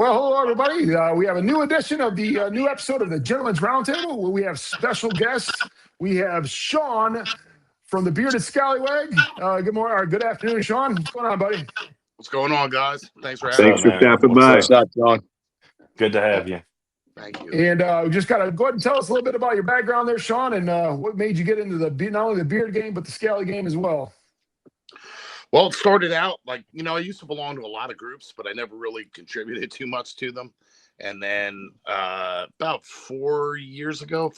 Well, hello, everybody. We have a new edition of the new episode of the Gentleman's Roundtable where we have special guests. We have Shaun from the Bearded Scallywag. Good morning or good afternoon, Shaun. What's going on, buddy? What's going on, guys? Thanks for having me. Thanks for stopping by. What's up, Shaun? Good to have you. Thank you. And we just got to go ahead and tell us a little bit about your background there, Shaun, and what made you get into not only the beard game, but the Scally game as well. Well, it started out like, I used to belong to a lot of groups, but I never really contributed too much to them. And then about 5 years ago,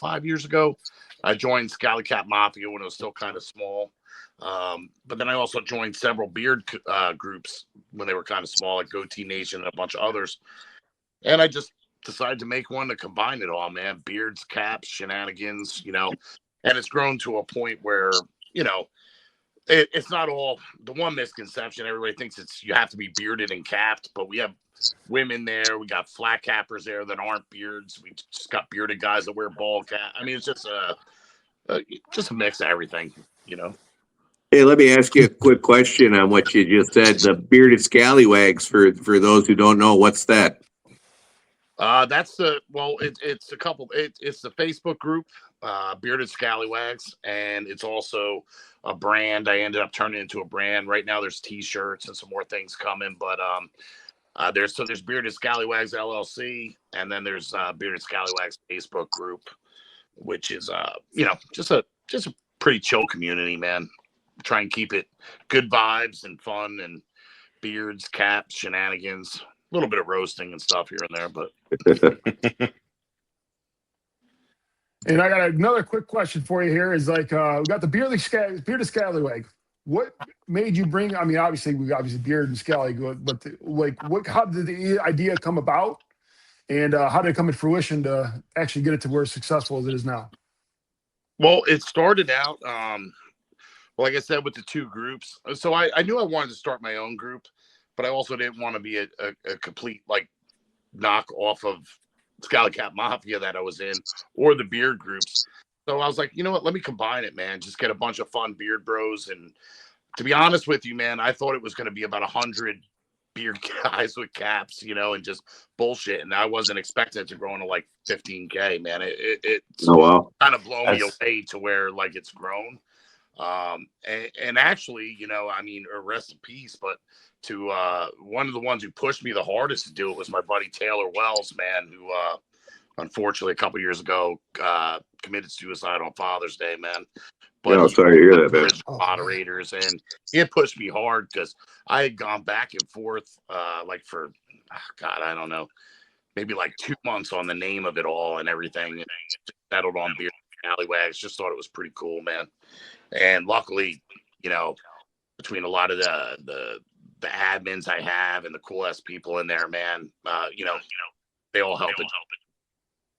I joined Scally Cat Mafia when it was still kind of small. But then I also joined several beard groups when they were kind of small, like Goatee Nation and a bunch of others. And I just decided to make one to combine it all, man. Beards, caps, shenanigans, and it's grown to a point where, it's not all the one misconception. Everybody thinks you have to be bearded and capped, but we have women there. We got flat cappers there that aren't beards. We just got bearded guys that wear ball cap. I mean, it's just a mix of everything, Hey, let me ask you a quick question on what you just said. The Bearded Scallywags, for those who don't know, what's that? It's the Facebook group, Bearded Scallywags, and it's also a brand. I ended up turning it into a brand. Right now there's t-shirts and some more things coming, but there's Bearded Scallywags LLC, and then there's Bearded Scallywags Facebook group, which is just a pretty chill community, man. Try and keep it good vibes and fun and beards, caps, shenanigans. A little bit of roasting and stuff here and there, but. And I got another quick question for you here. Is like we got the Bearded Scallywag. What made you bring? I mean, obviously Beard and Scally, but how did the idea come about, and how did it come to fruition to actually get it to where successful as it is now? Well, it started out, like I said, with the two groups. So I knew I wanted to start my own group, but I also didn't want to be a complete knock off of Scally Cat Mafia that I was in or the beard groups. So I was like, you know what? Let me combine it, man. Just get a bunch of fun beard bros. And to be honest with you, man, I thought it was going to be about 100 beard guys with caps, and just bullshit. And I wasn't expecting it to grow into 15K, man. It's kind of blown me away to where it's grown. And actually, rest in peace, but to one of the ones who pushed me the hardest to do it was my buddy Taylor Wells, man, who unfortunately a couple years ago committed suicide on Father's Day, man. But sorry to hear that, man. Moderators, and it pushed me hard because I had gone back and forth for I don't know, maybe 2 months on the name of it all and everything, and settled on Beard Scallywags. Just thought it was pretty cool, man. And luckily, between a lot of the admins I have and the cool ass people in there, man, they all help it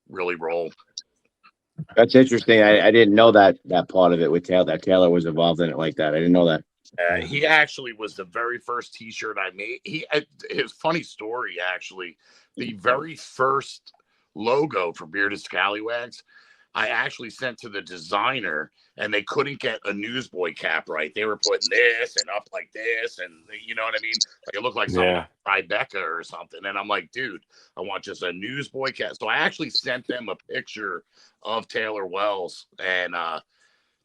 really roll. That's interesting. I didn't know that part of it with Taylor. That Taylor was involved in it like that. I didn't know that. He actually was the very first T-shirt I made. His funny story, actually, the very first logo for Bearded Scallywags, I actually sent to the designer, and they couldn't get a newsboy cap right. They were putting this and up like this, and you know what I mean? It looked like something Tribeca or something. And I'm like, dude, I want just a newsboy cap. So I actually sent them a picture of Taylor Wells, and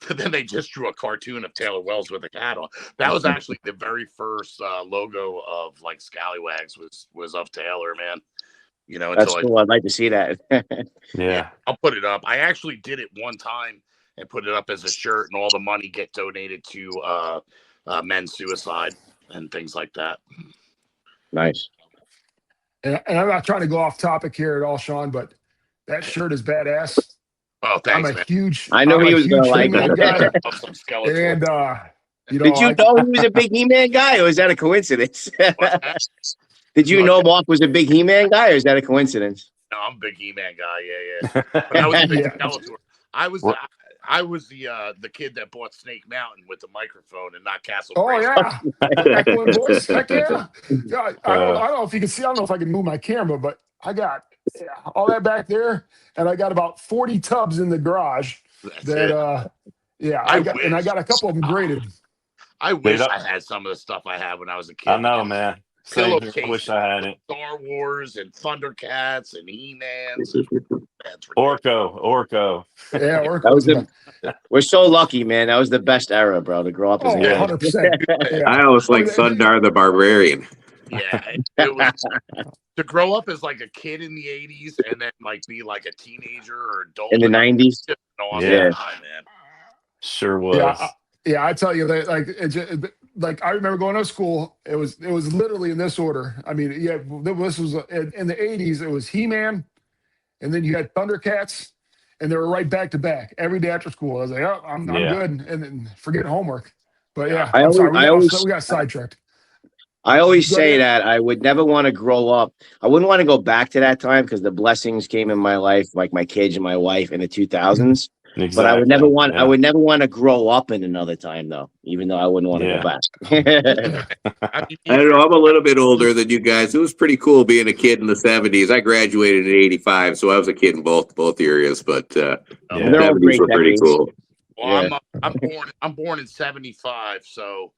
then they just drew a cartoon of Taylor Wells with a hat on. That was actually the very first logo of Scallywags was of Taylor, man. That's cool. I'd like to see that. Yeah, I'll put it up. I actually did it one time and put it up as a shirt, and all the money get donated to men's suicide and things like that. Nice. And I'm not trying to go off topic here at all, Shaun, but that shirt is badass. Oh, thanks, I'm a man. huge. I know he was going to like it. And did you know he was a big He-Man guy, or is that a coincidence? Did you know Mark was a big He-Man guy, or is that a coincidence? No, I'm a big He-Man guy. Yeah. But I was a big Skeletor. I was the kid that bought Snake Mountain with the microphone and not Castle. Oh yeah, excellent voice. Heck yeah. I don't know if you can see. I don't know if I can move my camera, but I got all that back there, and I got about 40 tubs in the garage. I got a couple of them graded. I wish I had some of the stuff I had when I was a kid. I know, man. Same here. Pillowcase. I wish I had it. Star Wars and Thundercats and He-Mans. Orko. Yeah, That was Oracle's we're so lucky, man. That was the best era, bro, to grow up as Oh, a kid. 100%. Yeah. I always like I mean, Sundar the Barbarian. Yeah, it was to grow up as like a kid in the 80s and then like be like a teenager or adult In the 90s. Just an awesome Yeah. time, man. Sure was. Yeah, I tell you that like I remember going to school. It was literally in this order. I mean, yeah, this was in the 80s. It was He-Man, and then you had Thundercats, and they were right back to back every day after school. I was like, oh, I'm good, and then forget homework. But yeah, I'm sorry, we got sidetracked. I always Go say ahead. that I would never want to grow up. I wouldn't want to go back to that time because the blessings came in my life, like my kids and my wife in the 2000s. Exactly. But I would never want. Yeah. I would never want to grow up in another time, though. Even though I wouldn't want to go back. I mean, I don't know. I'm a little bit older than you guys. It was pretty cool being a kid in the 70s. I graduated in '85, so I was a kid in both areas. But They're all 70s great were pretty decades. cool. well, I'm born in 75, so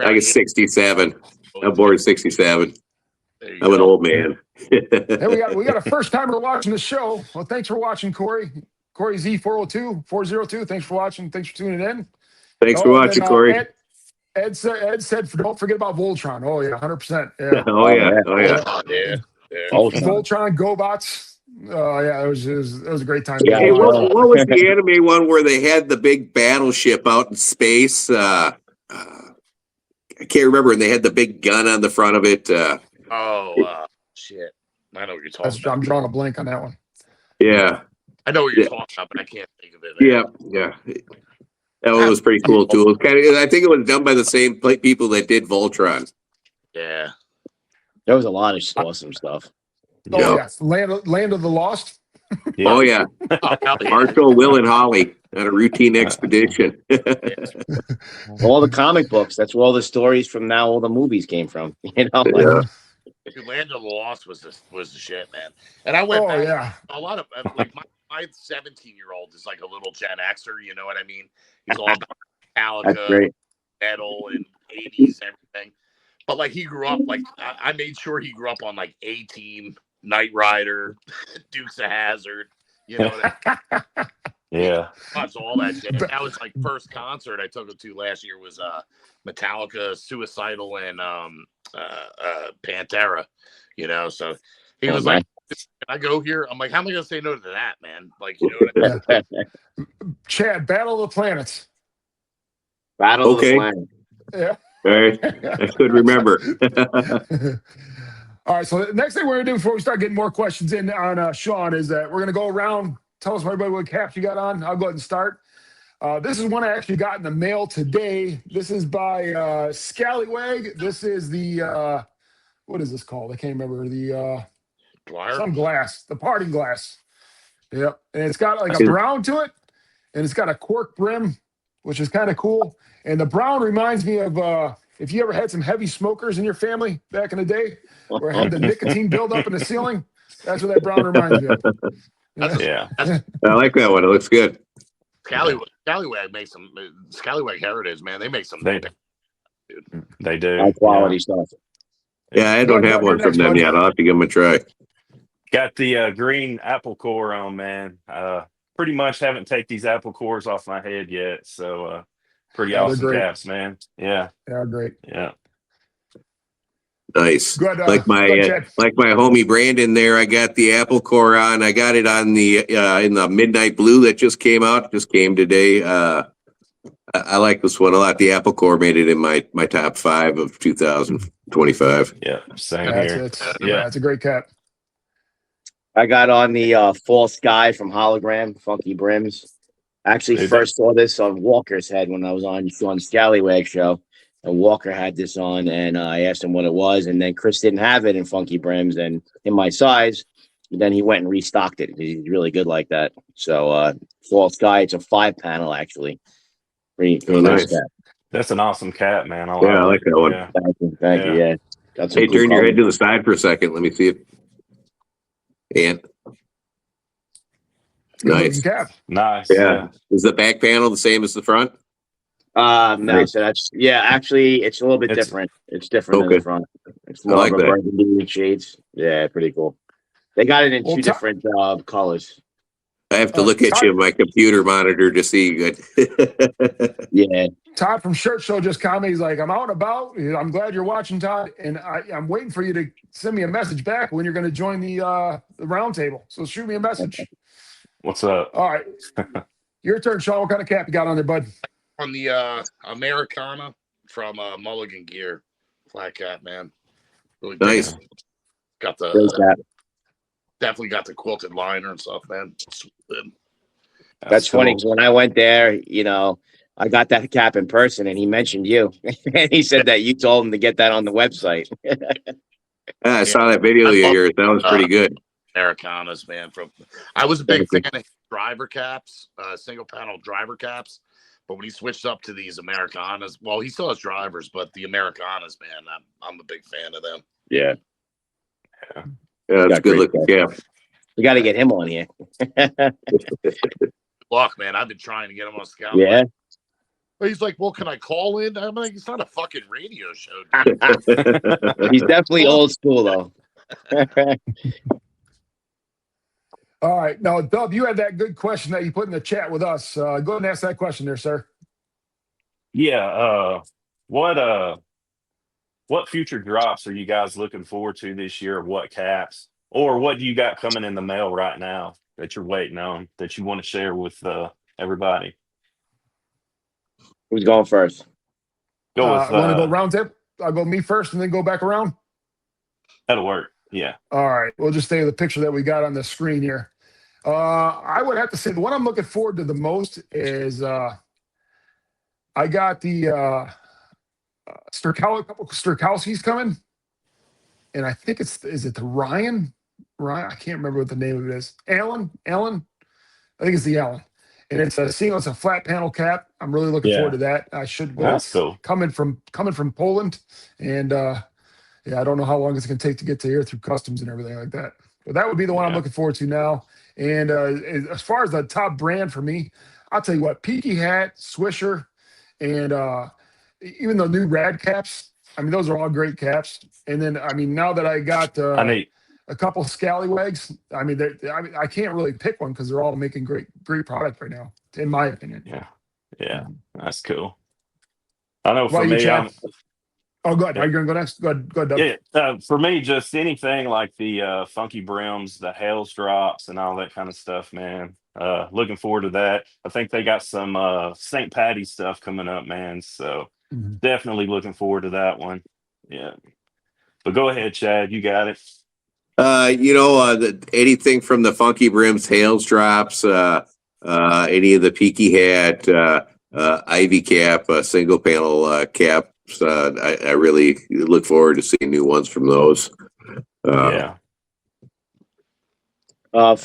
I get 67. I'm born in '67. There you I'm an go. old man. Hey, we got a first timer watching the show. Well, thanks for watching, Corey. Corey Z402. Thanks for watching. Thanks for tuning in. Thanks for watching, Corey. Ed said, don't forget about Voltron. Oh yeah, 100%. Yeah. Oh yeah. Yeah. Voltron, GoBots. Yeah, it was a great time. Yeah. Hey, what was the anime one where they had the big battleship out in space? I can't remember. And they had the big gun on the front of it. Shit. I know what you're talking about. I'm drawing a blank on that one. Yeah. I know what you're talking about, but I can't think of it. Yeah. That one was pretty cool too. It was I think it was done by the same people that did Voltron. Yeah. There was a lot of awesome stuff. Oh Yeah. yeah, Land of the Lost. Oh yeah. Oh, hell yeah. Marshall, Will, and Holly on a routine expedition. All the comic books. That's where all the stories from now. All the movies came from. You know. Yeah. Dude, Land of the Lost was the shit, man. And I went back. Yeah. A lot of like my 17-year-old is like a little Gen Xer. You know what I mean? He's all about That's Metallica, great. metal, and 80s everything. But like he grew up like I made sure he grew up on like A-Team, Knight Rider, Dukes of Hazzard. You know what I mean? Yeah. Watched all that shit. That was like first concert I took him to last year was Metallica, Suicidal, and Pantera. You know, so he was like, "Can I go here?" I'm like, "How am I gonna say no to that, man?" Like, you know what I mean? Chad, Battle of the Planets. Battle Okay. of the Yeah. All right. I could remember. All right. So the next thing we're gonna do before we start getting more questions in on Shaun is that we're gonna go around. Tell us everybody what caps you got on. I'll go ahead and start. This is one I actually got in the mail today. This is by Scallywag. This is the what is this called? I can't remember. The Dwyer? some glass, the party glass. Yep. And it's got like a brown to it, and it's got a cork brim, which is kind of cool. And the brown reminds me of if you ever had some heavy smokers in your family back in the day, where it had the nicotine buildup in the ceiling. That's what that brown reminds me of. Yeah. I like that one. It looks good. Scallywag makes some Scallywag Heritage, man. They make some. They do. high quality stuff. Yeah, I don't have one from them yet. I'll have to give them a try. Got the green apple core on, man. Pretty much haven't taken these apple cores off my head yet. So pretty awesome caps, man. Yeah. Yeah, great. Yeah. Nice. Good, like my homie Brandon there, I got the apple core on. I got it on the in the midnight blue that just came out. Just came today. I like this one a lot. The apple core made it in my top 5 of 2025. Yeah, same Yeah, here. It's a great cap. I got on the Fall Sky from Hologram, Funky Brims. Actually, first saw this on Walker's head when I was on Scallywag show. And Walker had this on, and I asked him what it was. And then Chris didn't have it in Funky Brims and in my size. And then he went and restocked it. He's really good like that. So Fall Sky, it's a 5-panel, actually. Pretty nice cap. That's an awesome cap, man. I like that one. Yeah. Thank you. Yeah. Hey, turn your head to the side for a second. Let me see it. And nice. Cap. Nice. Yeah. Is the back panel the same as the front? No, so that's actually it's a little bit different. It's different than the front. It's more like of a that. burgundy shades. Yeah, pretty cool. They got it in Well, two different colors. I have to look at Todd, you on my computer monitor to see good. Yeah. Todd from Shirt Show just commented. He's like, I'm out and about. I'm glad you're watching, Todd, and I'm waiting for you to send me a message back when you're going to join the roundtable. So shoot me a message. What's up? All right, your turn, Shaun. What kind of cap you got on there, bud? On the Americana from Mulligan Gear, flat cap, man. Really Nice. big. Got Great the cap. definitely got the quilted liner and stuff, man. It's good. That's funny cool. because when I went there, I got that cap in person, and he mentioned you, and he said that you told him to get that on the website. I saw that video I of love, yours. That was pretty good. Americanas, man. I was a big fan of driver caps, single panel driver caps. But when he switched up to these Americanas, well, he still has drivers, but the Americanas, man, I'm a big fan of them. Yeah. Yeah, that's a good looking cap. We got to get him on here. Look, man, I've been trying to get him on Scout. Yeah. But he's like, well, can I call in? I'm like, it's not a fucking radio show, dude. He's definitely old school, though. All right, now, Dub, you had that good question that you put in the chat with us. Go ahead and ask that question there, sir. Yeah. What future drops are you guys looking forward to this year? What caps, or what do you got coming in the mail right now that you're waiting on that you want to share with everybody? Who's going first? Go with. Want to go round table? I'll go me first and then go back around. That'll work. Yeah. All right. We'll just stay with the picture that we got on the screen here. I would have to say the one I'm looking forward to the most is I got the couple Sturkowski's coming, and I think is it the Ryan? I can't remember what the name of it is. Allen. I think it's the Allen, and it's a flat panel cap. I'm really looking forward to that. I should. That's cool. Coming from Poland, and yeah, I don't know how long it's going to take to get to here through customs and everything like that. But that would be the one I'm looking forward to now. And as far as the top brand for me, I'll tell you what, Peaky Hat, Swisher, and even the new Rad caps. I mean, those are all great caps. And then, I mean, now that I got a couple Scallywags, I mean, I can't really pick one because they're all making great product right now, in my opinion. Yeah, that's cool. I know for me, oh, go ahead. Are you going to go next? Go ahead, Doug. Yeah, for me, just anything like the Funky Brims, the Hales drops, and all that kind of stuff, man. Looking forward to that. I think they got some St. Patty's stuff coming up, man. So definitely looking forward to that one. Yeah. But go ahead, Chad. You got it. Anything from the Funky Brims, Hales drops, any of the Peaky Hat, Ivy cap, single panel cap. I really look forward to seeing new ones from those. For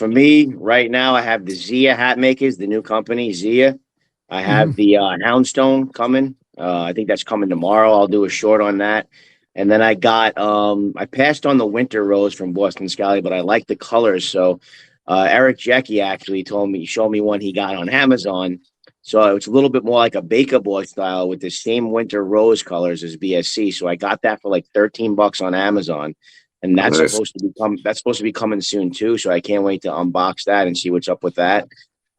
me, right now, I have the Zia hat makers, the new company, Zia. I have the Houndstone coming. I think that's coming tomorrow. I'll do a short on that. And then I got, I passed on the Winter Rose from Boston Scally, but I like the colors. So Eric Jecky actually showed me one he got on Amazon. So it's a little bit more like a Baker Boy style with the same Winter Rose colors as BSC. So I got that for like $13 on Amazon. And that's supposed to be coming soon too. So I can't wait to unbox that and see what's up with that.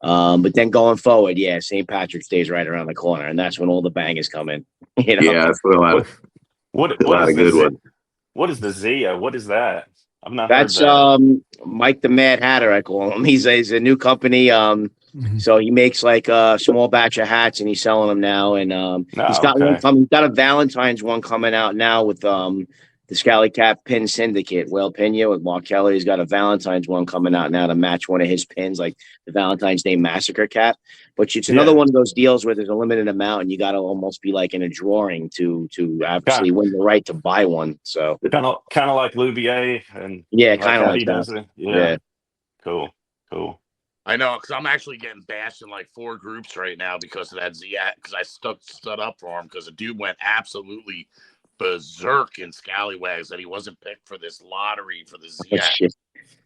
But then going forward, St. Patrick's Day is right around the corner, and that's when all the bangers come in. Yeah, that's what a lot of good ones. What is the Zia? What is that? I've not heard that. Mike the Mad Hatter, I call him. He's a new company. So he makes like a small batch of hats, and he's selling them now. And he's got he's got a Valentine's one coming out now with the Scally Cap Pin Syndicate, Whale Pina with Mark Keller. He's got a Valentine's one coming out now to match one of his pins, like the Valentine's Day Massacre cap. But it's another one of those deals where there's a limited amount, and you got to almost be like in a drawing to obviously win the right to buy one. So kind of like Louvier, and kind of like he that. Does it. Yeah, cool. I know, because I'm actually getting bashed in like 4 groups right now because of that Zia, because I stood up for him because the dude went absolutely berserk in Scallywags that he wasn't picked for this lottery for the Zia.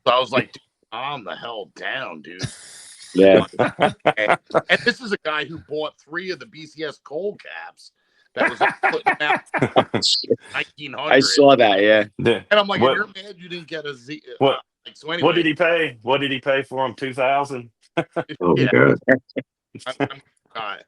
So I was like, calm the hell down, dude. Yeah. And this is a guy who bought 3 of the BCS Cold caps that was like, putting them out 1900. I saw that. Yeah. And I'm like, what, you're mad you didn't get a Z. what Like, so anyway, what did he pay? What did he pay for him? 2,000. Oh yeah, god. I'm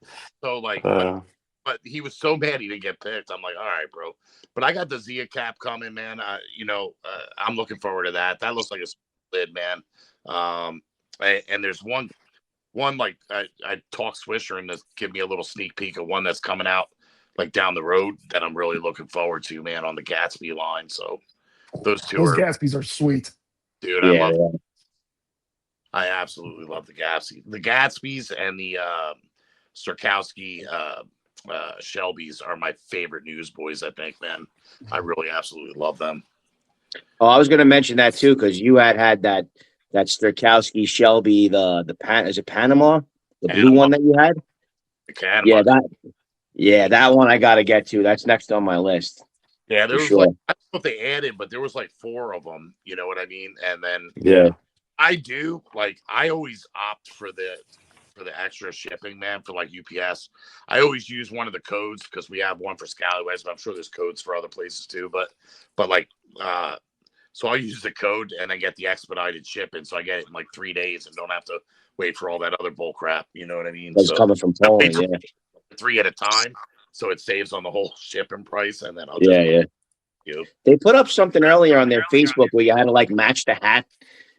so like, but he was so mad he didn't get picked. I'm like, all right, bro. But I got the Zia cap coming, man. I'm looking forward to that. That looks like a lid, man. And there's one like I talked Swisher and give me a little sneak peek of one that's coming out like down the road that I'm really looking forward to, man, on the Gatsby line. So those Gatsbys are sweet, dude. Yeah. I absolutely love the Gatsbys and the Sirkowski Shelbys are my favorite newsboys. I think, man, I really absolutely love them. Oh, I was going to mention that too because you had that Sturkowski Shelby is it Panama, the blue one that you had? That one I got to get to. That's next on my list. Yeah, there was sure. like, I don't know if they added, but there was like 4 of them. You know what I mean? And then I always opt for the extra shipping, man, for like UPS. I always use one of the codes because we have one for Scallywags, but I'm sure there's codes for other places too. But like, so I'll use the code and I get the expedited shipping. So I get it in like 3 days and don't have to wait for all that other bull crap. You know what I mean? It's coming from Poland, yeah. 3 at a time. So it saves on the whole shipping price. And then I'll They put up something earlier on their Facebook where you had to like match the hat.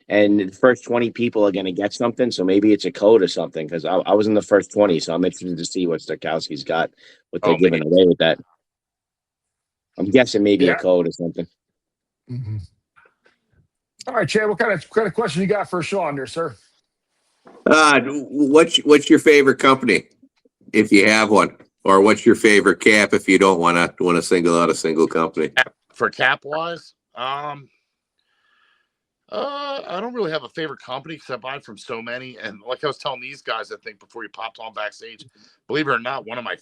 And the first 20 people are going to get something. So maybe it's a code or something because I was in the first 20. So I'm interested to see what Sturkowski's got, what they're giving away with that. I'm guessing maybe a code or something. Mm-hmm. All right, Chad, what kind of question you got for Shaun there, sir? What's your favorite company, if you have one? Or what's your favorite cap if you don't want to single out a single company? For cap-wise? I don't really have a favorite company because I buy from so many. And like I was telling these guys, I think before you popped on backstage, believe it or not, one of my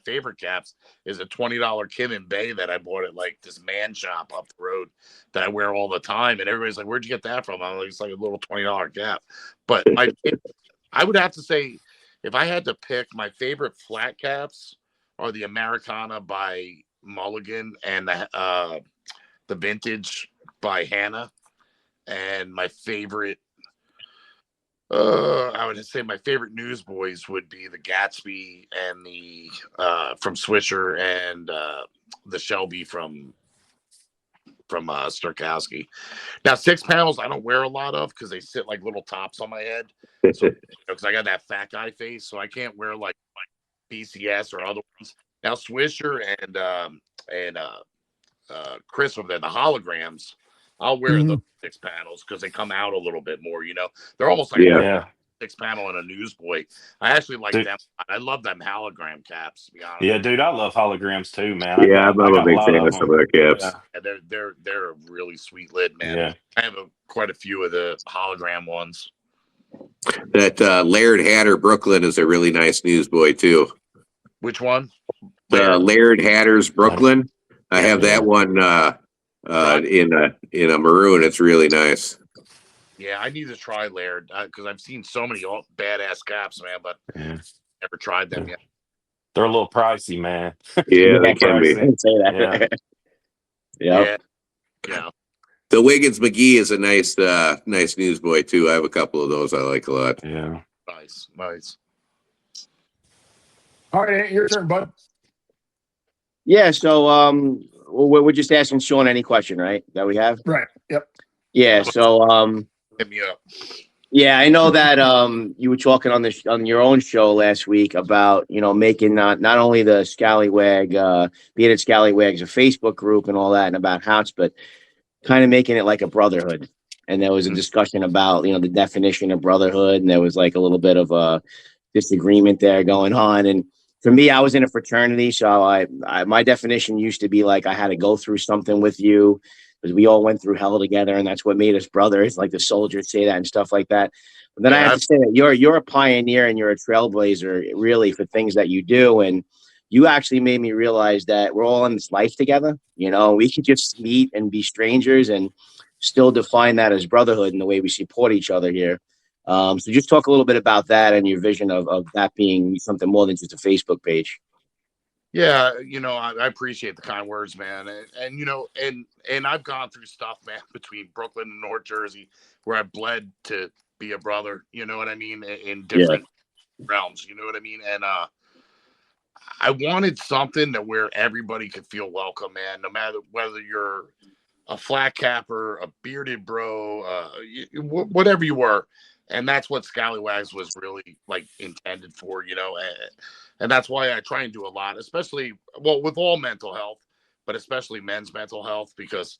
favorite caps is a $20 Kim and Bay that I bought at like this man shop up the road that I wear all the time. And everybody's like, "Where'd you get that from?" I'm like, "It's like a little $20 cap." But I would have to say, if I had to pick, my favorite flat caps are the Americana by Mulligan and the vintage by Hannah. And my favorite, I would say my favorite newsboys would be the Gatsby and the from Swisher and the Shelby from Sturkowski. Now 6 panels I don't wear a lot of because they sit like little tops on my head. So because I got that fat guy face, so I can't wear like BCS or other ones. Now Swisher and Chris over there, the holograms. I'll wear the 6 panels because they come out a little bit more, you know. They're almost like 6 panel and a newsboy. I actually like them. I love them hologram caps, to be honest. Yeah, dude, I love holograms too, man. I'm a big fan of some of their caps. Yeah, they're a really sweet lid, man. Yeah. I have quite a few of the hologram ones. That Laird Hatter Brooklyn is a really nice newsboy too. Which one? Laird Hatter's Brooklyn. I have that one in a maroon. It's really nice. Yeah, I need to try Laird because I've seen so many badass caps, man, but never tried them yet. They're a little pricey, man. Yeah, they can be. Say that. Yeah. The Wiggins McGee is a nice newsboy too. I have a couple of those I like a lot. Yeah. Nice. All right, your turn, bud. Yeah, so we're just asking Shaun any question, right? That we have? Right. Yep. Yeah, so hit me up. Yeah, I know that you were talking on your own show last week about, you know, making not only the Scallywag Bearded Scallywags a Facebook group and all that and about hats, but kind of making it like a brotherhood. And there was a discussion about, you know, the definition of brotherhood, and there was like a little bit of a disagreement there going on. And for me, I was in a fraternity, so I my definition used to be like I had to go through something with you because we all went through hell together, and that's what made us brothers. Like the soldiers say that and stuff like that. But then I have to say that you're a pioneer and you're a trailblazer, really, for things that you do, and you actually made me realize that we're all in this life together. You know, we could just meet and be strangers and still define that as brotherhood in the way we support each other here. So just talk a little bit about that and your vision of that being something more than just a Facebook page. Yeah, I appreciate the kind words, man, and I've gone through stuff, man, between Brooklyn and North Jersey, where I bled to be a brother. You know what I mean? In different realms. You know what I mean? And I wanted something that where everybody could feel welcome, man. No matter whether you're a flat capper, a bearded bro, whatever you were. And that's what Scallywags was really like intended for, and that's why I try and do a lot, especially with all mental health, but especially men's mental health, because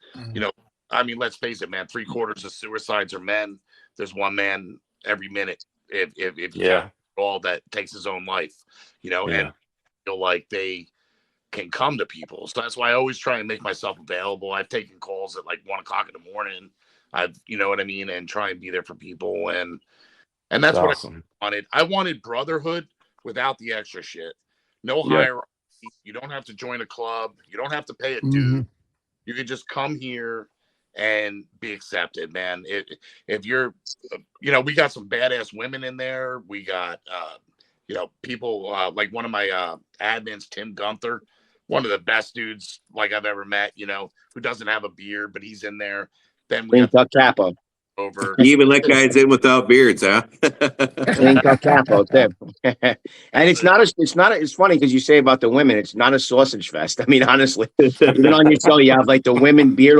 I mean, let's face it, man, 3/4 of suicides are men. There's one man every minute if you count all that takes his own life, and feel like they can come to people. So that's why I always try and make myself available. I've taken calls at like 1 o'clock in the morning. You know what I mean, and try and be there for people, and that's what awesome. I wanted. I wanted brotherhood without the extra shit. No hierarchy. You don't have to join a club. You don't have to pay a dude. You can just come here and be accepted, man. If you're, we got some badass women in there. We got, people like one of my admins, Tim Gunther, one of the best dudes like I've ever met, who doesn't have a beard, but he's in there. Then we got Capo. over. You even let guys in without beards, huh? Capo too. And it's funny because you say about the women, it's not a sausage fest. I mean, honestly, even on your show, you have like the women beard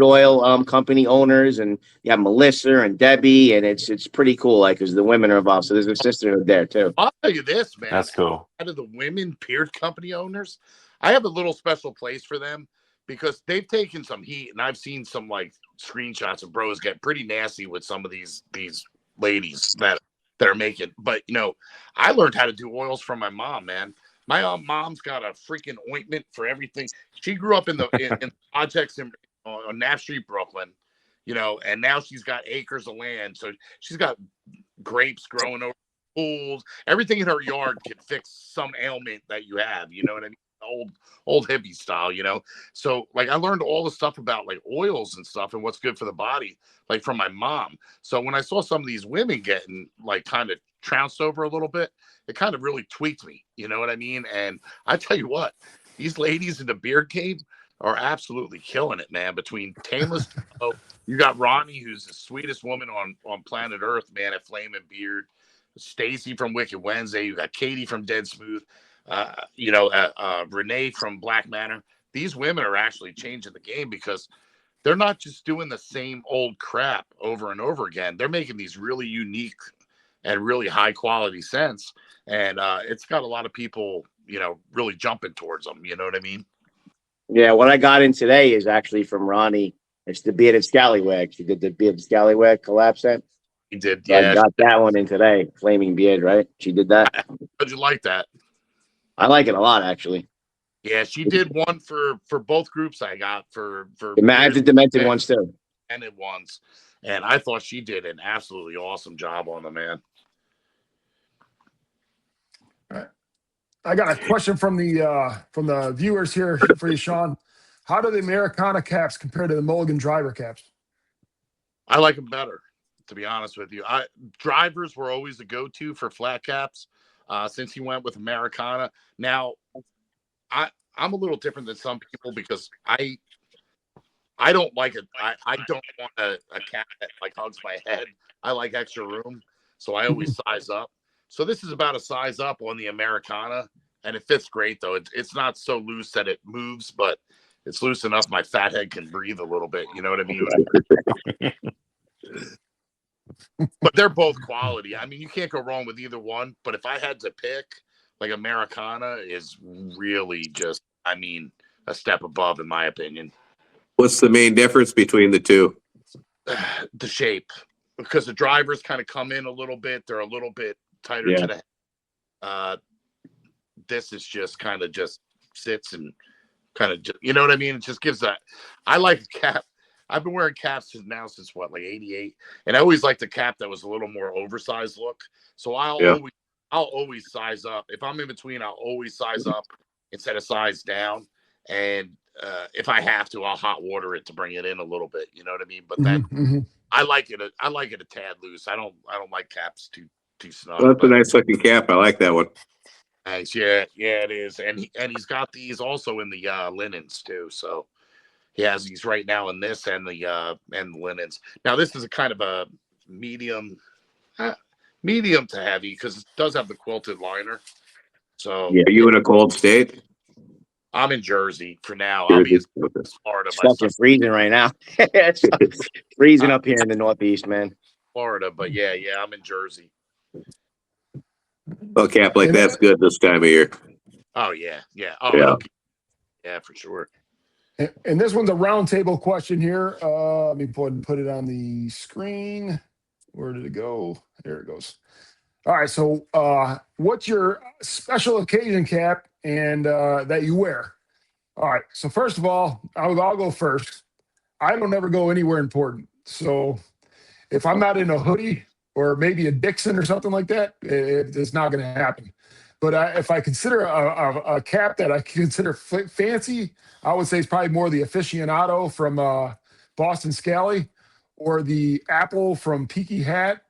oil company owners, and you have Melissa and Debbie, and it's pretty cool, like, because the women are involved. So there's a sisterhood there too. I'll tell you this, man. That's cool. Out of the women beard company owners, I have a little special place for them because they've taken some heat, and I've seen some like screenshots of bros get pretty nasty with some of these ladies that are making. But I learned how to do oils from my mom, man. My mom's got a freaking ointment for everything. She grew up in the projects on Knapp Street, Brooklyn, and now she's got acres of land, so she's got grapes growing over pools. Everything in her yard can fix some ailment that you have. You know what I mean? Old hippie style, So like I learned all the stuff about like oils and stuff and what's good for the body, like from my mom. So when I saw some of these women getting like kind of trounced over a little bit, it kind of really tweaked me. You know what I mean? And I tell you what, these ladies in the beard game are absolutely killing it, man. Between Tameless, you got Ronnie, who's the sweetest woman on planet Earth, man, at Flame and Beard. Stacy from Wicked Wednesday. You got Katie from Dead Smooth. Renee from Black Manor. These women are actually changing the game because they're not just doing the same old crap over and over again. They're making these really unique and really high quality scents, and it's got a lot of people, really jumping towards them. You know what I mean? Yeah, what I got in today is actually from Ronnie. It's the Bearded Scallywag. She did the Bearded Scallywag collab set. He did, so I got that one in today. Flaming Beard, right? She did that. How'd you like that? I like it a lot, actually. Yeah, she did one for both groups. I got for the Demented ones too. Demented ones, and I thought she did an absolutely awesome job on them, man. All right. I got a question from the viewers here for you, Shaun. How do the Americana caps compare to the Mulligan driver caps? I like them better, to be honest with you. Drivers were always the go-to for flat caps. Since he went with Americana. Now, I'm a little different than some people because I don't like it. I don't want a cap that like hugs my head. I like extra room, so I always size up. So this is about a size up on the Americana, and it fits great though. It's not so loose that it moves, but it's loose enough my fat head can breathe a little bit. You know what I mean? But they're both quality. I mean, you can't go wrong with either one. But if I had to pick, like Americana is really just, I mean, a step above, in my opinion. What's the main difference between the two? The shape, because the drivers kind of come in a little bit. They're a little bit tighter to the head. This is just kind of just sits and kind of, you know what I mean? It just gives that. I like a cap. I've been wearing caps since what, like 88, and I always liked the cap that was a little more oversized look. So I'll always size up. If I'm in between, I'll always size up instead of size down. And if I have to, I'll hot water it to bring it in a little bit. You know what I mean? But then I like it. I like it a tad loose. I don't like caps too snug. Well, that's a nice looking cap. I like that one. Nice. Yeah, it is, and he's got these also in the linens too. So he has these right now in this and the linens. Now this is a kind of a medium, medium to heavy because it does have the quilted liner. So Yeah, are you in a cold state? I'm in Jersey for now. I'll be in Florida It's by fucking freezing right now. It's freezing up here in the Northeast, man. Florida, but yeah, I'm in Jersey. Well, Cap, like that's good this time of year. Oh yeah. Oh Yeah. yeah, for sure. And this one's a roundtable question here. Let me put it on the screen. Where did it go? There it goes. All right. So, what's your special occasion cap and that you wear? All right. So first of all, I'll go first. I don't ever go anywhere important. So if I'm not in a hoodie or maybe a Dixon or something like that, it's not going to happen. But if I consider a cap that I consider fancy, I would say it's probably more the aficionado from Boston Scally or the apple from Peaky Hat.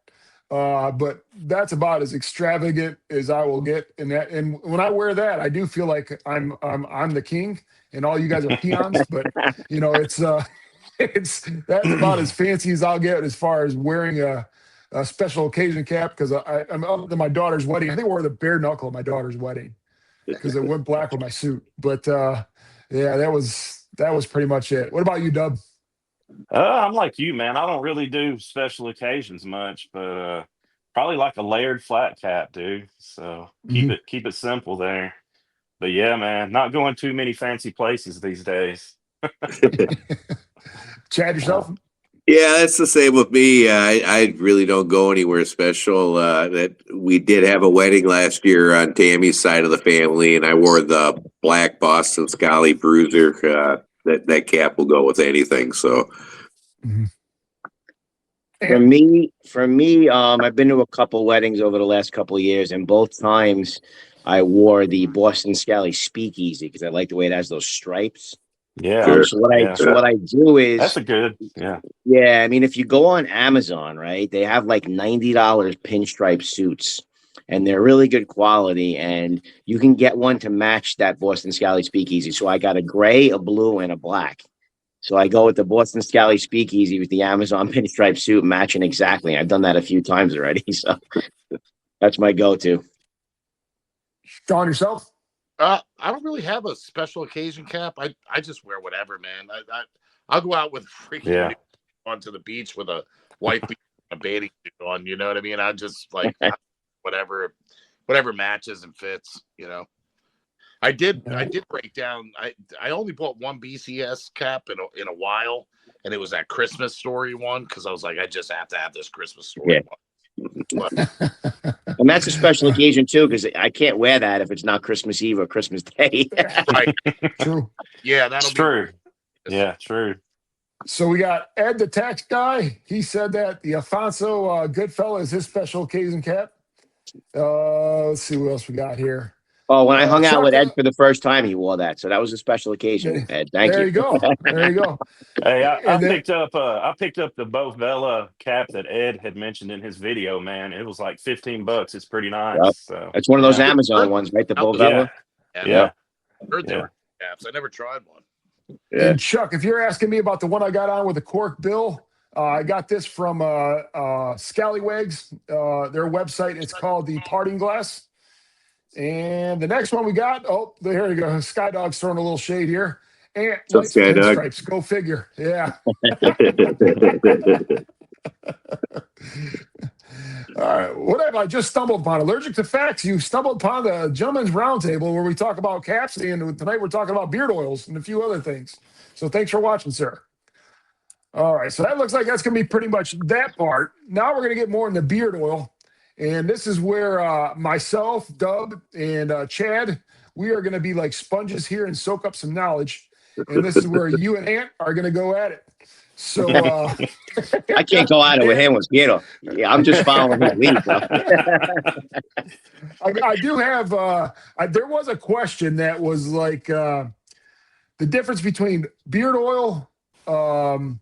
But that's about as extravagant as I will get. And when I wear that, I do feel like I'm the king, and all you guys are peons. But it's that's about as fancy as I'll get as far as wearing a special occasion cap because I'm up to my daughter's wedding. I think I wore the bare knuckle at my daughter's wedding because it went black with my suit. But yeah, that was pretty much it. What about you, Dub? I'm like you, man. I don't really do special occasions much, but probably like a layered flat cap, dude. So keep it simple there. But yeah, man, not going too many fancy places these days. Chad, yourself? Yeah, that's the same with me. I really don't go anywhere special. That we did have a wedding last year on Tammy's side of the family, and I wore the black Boston Scally Bruiser. That cap will go with anything. So, for me, I've been to a couple weddings over the last couple of years, and both times I wore the Boston Scally Speakeasy because I like the way it has those stripes. Yeah. Sure. So what I do is That's a good, yeah. Yeah, I mean, if you go on Amazon, right, they have like $90 pinstripe suits, and they're really good quality, and you can get one to match that Boston Scally Speakeasy. So I got a gray, a blue, and a black. So I go with the Boston Scally Speakeasy with the Amazon pinstripe suit matching exactly. I've done that a few times already, so that's my go-to. Shaun, yourself? I don't really have a special occasion cap. I just wear whatever, man. I'll go out with freaking onto the beach with a white a bathing suit on. You know what I mean? I just like whatever matches and fits. You know, I did break down. I only bought one BCS cap in a while, and it was that Christmas Story one because I was like, I just have to have this Christmas Story one. And that's a special occasion too, because I can't wear that if it's not Christmas Eve or Christmas Day. Right. True. Yeah, that's true. Yeah, true. So we got Ed, the tax guy. He said that the Alfonso Goodfella is his special occasion cap. Let's see what else we got here. Oh, when I hung out with Ed for the first time, he wore that. So that was a special occasion, Ed. Thank you. There you go. There you go. Hey, I picked up the Bovella cap that Ed had mentioned in his video, man. It was like $15. It's pretty nice. Yep. So it's one of those Amazon ones, right? The Bovella. Yeah. I heard there were caps. I never tried one. Yeah. And Chuck, if you're asking me about the one I got on with the cork bill, I got this from Scallywags, their website. It's called the Parting Glass. And the next one we got, there you go. Skydog's throwing a little shade here. And stripes, go figure. Yeah. All right. What have I just stumbled upon? Allergic to facts. You stumbled upon the Gentleman's Roundtable where we talk about caps, and tonight we're talking about beard oils and a few other things. So thanks for watching, sir. All right. So that looks like that's going to be pretty much that part. Now we're going to get more into beard oil. And this is where myself, Dub, and Chad, we are going to be like sponges here and soak up some knowledge. And this is where you and Ant are going to go at it. So I can't go at it with him with Piero. Yeah, I'm just following his lead. I do have. There was a question that was like the difference between beard oil, balm.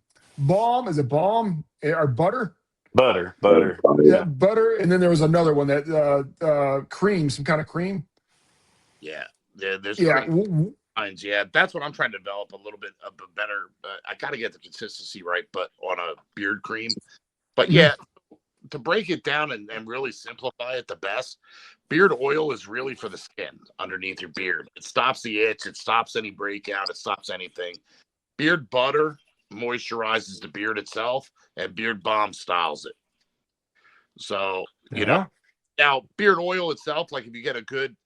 Is it balm or butter? Butter. Yeah, butter. And then there was another one that cream, some kind of cream. Yeah, there's Yeah. cream lines. Yeah, that's what I'm trying to develop a little bit of a better. I got to get the consistency right, but on a beard cream. But yeah, to break it down and really simplify it the best, beard oil is really for the skin underneath your beard. It stops the itch. It stops any breakout. It stops anything. Beard butter moisturizes the beard itself, and beard balm styles it. So, now beard oil itself, like if you get a good,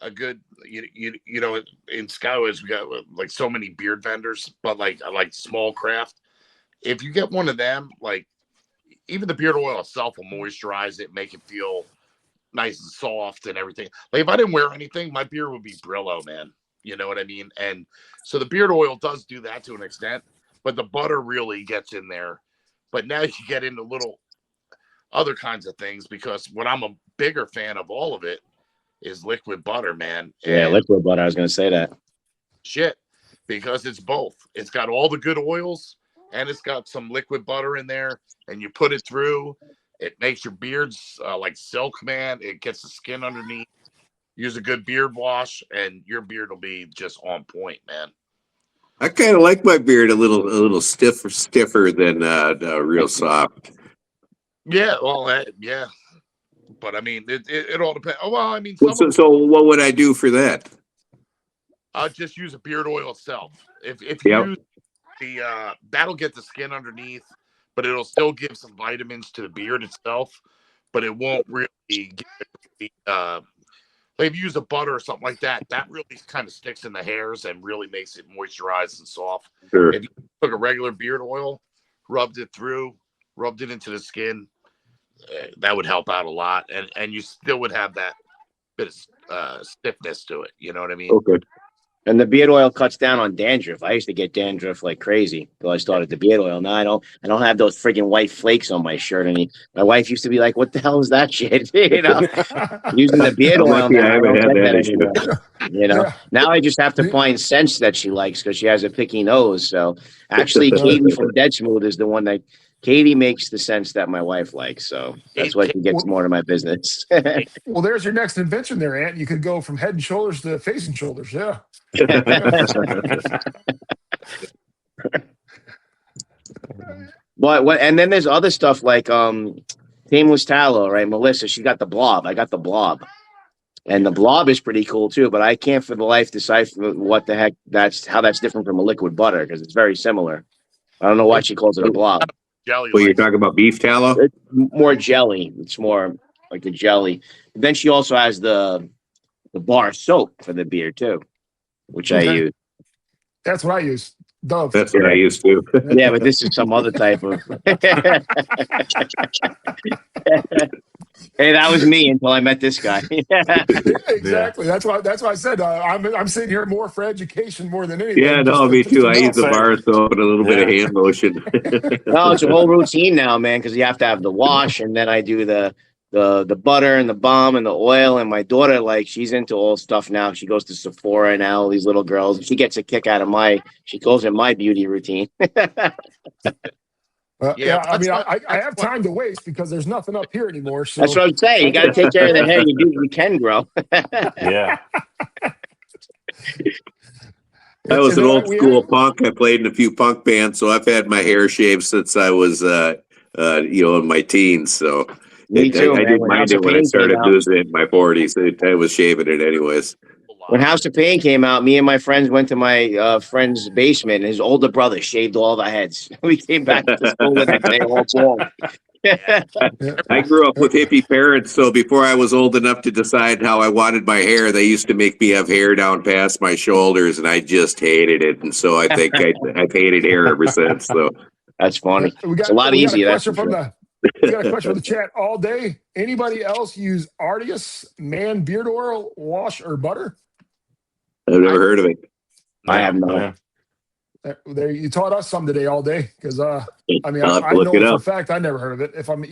in Scallywags, we got like so many beard vendors, but like small craft. If you get one of them, like even the beard oil itself will moisturize it, make it feel nice and soft and everything. Like if I didn't wear anything, my beard would be Brillo, man. You know what I mean? And so the beard oil does do that to an extent, but the butter really gets in there. But now you get into little other kinds of things, because what I'm a bigger fan of all of it is liquid butter, man. Yeah, And liquid butter. I was gonna say that. shit, because it's both. It's got all the good oils and it's got some liquid butter in there, and you put it through. It makes your beards like silk, man. It gets the skin underneath. Use a good beard wash, and your beard will be just on point, man. I kind of like my beard a little stiffer than real soft. Yeah, well, yeah, but I mean, it all depends. Oh, well, I mean, So what would I do for that? Just use a beard oil itself. If you Yep. use the that'll get the skin underneath, but it'll still give some vitamins to the beard itself, but it won't really give it like if you use a butter or something like that, that really kind of sticks in the hairs and really makes it moisturized and soft. Sure. If you took a regular beard oil, rubbed it into the skin, that would help out a lot, and you still would have that bit of stiffness to it. You know what I mean? Okay. And the beard oil cuts down on dandruff. I used to get dandruff like crazy until I started the beard oil. Now I don't have those freaking white flakes on my shirt. My wife used to be like, "What the hell is that shit?" Using the beard I'm oil lucky now, I I haven't don't had get that that issue. anymore. Yeah. Now I just have to find scents that she likes because she has a picky nose. So actually, Katie from Dead Smooth is the one that Katie makes the scents that my wife likes. So that's why she gets more to my business. Well, there's your next invention there, Ant. You could go from Head and Shoulders to Face and Shoulders. Yeah. But what? And then there's other stuff like Tameless Tallow, right? Melissa, she got the Blob. I got the Blob, and the Blob is pretty cool too. But I can't for the life decipher what the heck how that's different from a liquid butter because it's very similar. I don't know why she calls it a Blob. Jelly. Well, you're talking about beef tallow? It's more jelly. It's more like a jelly. And then she also has the bar soap for the beard too, which I use. That's what I use. Dove. That's what I used to. Yeah, but this is some other type of. Hey, that was me until I met this guy. Exactly. That's why I said I'm sitting here more for education more than anything. Yeah, no, me too. I use the bar soap and a little bit of hand lotion. No, it's a whole routine now, man, because you have to have the wash, and then I do the butter and the balm and the oil. And my daughter, like, she's into all stuff now. She goes to Sephora now, all these little girls. She gets a kick out of she calls it my beauty routine. Yeah, I mean, I have time to waste because there's nothing up here anymore. So that's what I'm saying. You got to take care of the hair. You can grow. Yeah. I was an old school punk. I played in a few punk bands, so I've had my hair shaved since I was, in my teens. So Me too, I man. didn't mind it when I started losing it in my 40s. I was shaving it anyways. When House of Pain came out, me and my friends went to my friend's basement, and his older brother shaved all the heads. We came back to school the next day all bald. I grew up with hippie parents, so before I was old enough to decide how I wanted my hair, they used to make me have hair down past my shoulders, and I just hated it. And so I think I've hated hair ever since. So that's funny. It's a lot we easier. Got a question from the chat all day. Anybody else use Artius man beard oil, wash, or butter? I've never heard of it. I have not. There, you taught us some today all day because I mean I'll I know it for up. a fact I never heard of it. If I'm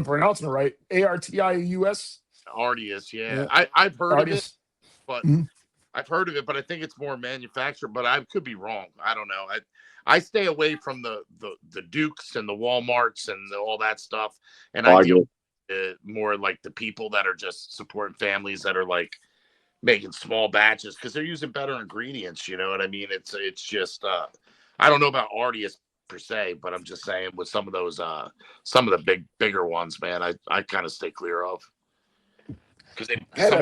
pronouncing it right, Artius. Artius, yeah. I've heard of it, but I've heard of it, but I think it's more manufactured. But I could be wrong. I don't know. I stay away from the Dukes and the Walmarts and all that stuff, and I deal more like the people that are just supporting families that are like making small batches because they're using better ingredients. You know what I mean? It's just I don't know about Artius per se, but I'm just saying with some of those some of the bigger ones, man, I kind of stay clear of because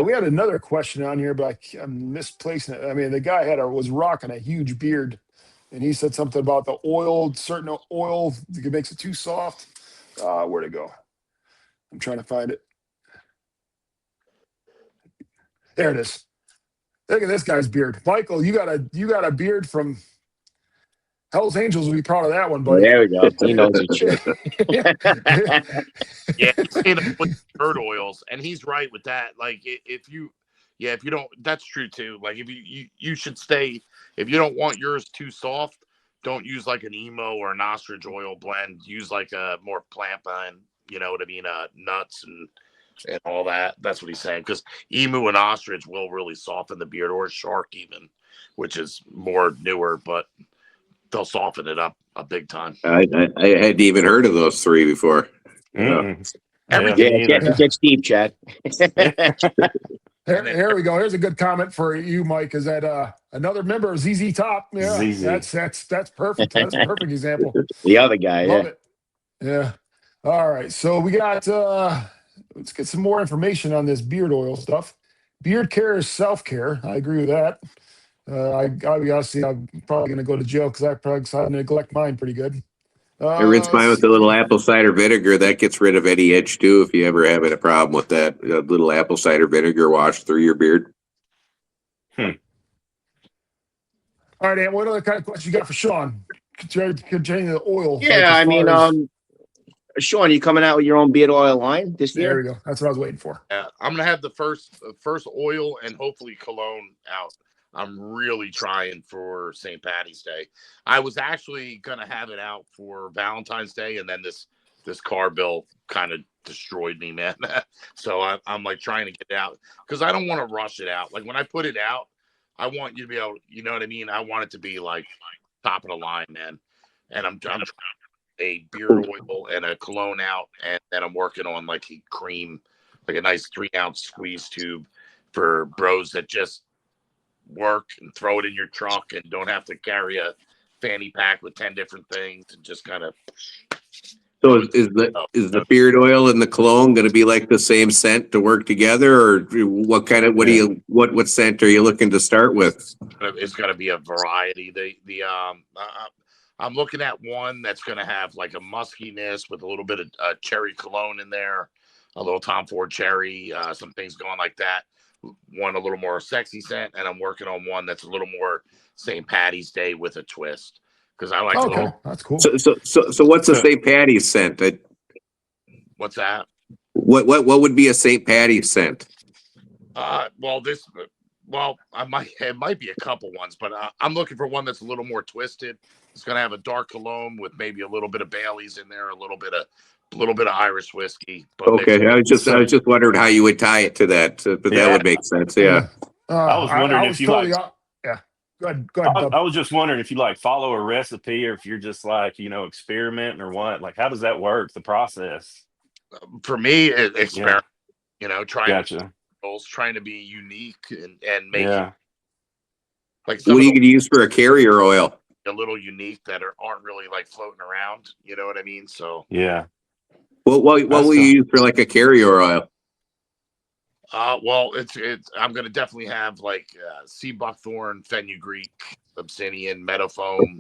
we had another question on here, but I'm misplacing it. I mean, the guy was rocking a huge beard, and he said something about the oil, certain oil that makes it too soft. Where'd it go? I'm trying to find it. There it is. Look at this guy's beard, Michael. You got a beard from Hell's Angels. Will be proud of that one, buddy. There we go. He knows his shit. Yeah, he's saying with bird oils, and he's right with that. Like if you don't, that's true too. Like if you should stay, if you don't want yours too soft, don't use like an emo or an ostrich oil blend. Use like a more plampa and you know what I mean, nuts and all that. That's what he's saying because emu and ostrich will really soften the beard, or shark even, which is more newer, but they'll soften it up a big time. I hadn't even heard of those three before. Everything. Get Steve, Chad. Here we go. Here's a good comment for you, Mike. Is that another member of ZZ Top? Yeah, ZZ. That's perfect. That's a perfect example. The other guy, Love it. Yeah. All right. So we got let's get some more information on this beard oil stuff. Beard care is self-care. I agree with that. Obviously, I'm probably going to go to jail because I probably neglect mine pretty good. I rinse mine with a little apple cider vinegar. That gets rid of any itch too. If you ever having a problem with that, a little apple cider vinegar wash through your beard. All right, Ann, what other kind of question you got for Shaun? Containing the oil. Yeah, I mean, Shaun, you coming out with your own beard oil line this year? There we go. That's what I was waiting for. I'm gonna have the first oil and hopefully cologne out. I'm really trying for St. Patty's Day. I was actually gonna have it out for Valentine's Day, and then this car bill kind of destroyed me, man. So I'm like trying to get it out because I don't want to rush it out. Like when I put it out, I want you to be able, you know what I mean? I want it to be like top of the line, man. And I'm trying a beard oil and a cologne out, and then I'm working on like a cream, like a nice 3-ounce squeeze tube for bros that just work and throw it in your truck and don't have to carry a fanny pack with 10 different things and just kind of. So is the beard oil and the cologne going to be like the same scent to work together, or what kind of what scent are you looking to start with? It's going to be a variety. I'm looking at one that's going to have like a muskiness with a little bit of cherry cologne in there, a little Tom Ford cherry, some things going like that. One a little more sexy scent, and I'm working on one that's a little more St. Patty's Day with a twist because I like. Okay, that's cool. So what's a St. Patty's scent? What's that? What would be a St. Patty's scent? It might be a couple ones, but I'm looking for one that's a little more twisted. It's gonna have a dark cologne with maybe a little bit of Bailey's in there, a little bit of Irish whiskey. But okay, I was just wondering how you would tie it to that, but that would make sense. Yeah. I was wondering if you totally yeah. Go ahead. I was just wondering if you like follow a recipe or if you're just like experimenting or what. Like, how does that work? The process. For me, experiment. Trying to be unique and make it like. What are you going to use for a carrier oil? A little unique that aren't really like floating around. You know what I mean? So yeah. What will you use for like a carrier oil? It's I'm gonna definitely have like sea buckthorn, fenugreek, abyssinian, meadowfoam,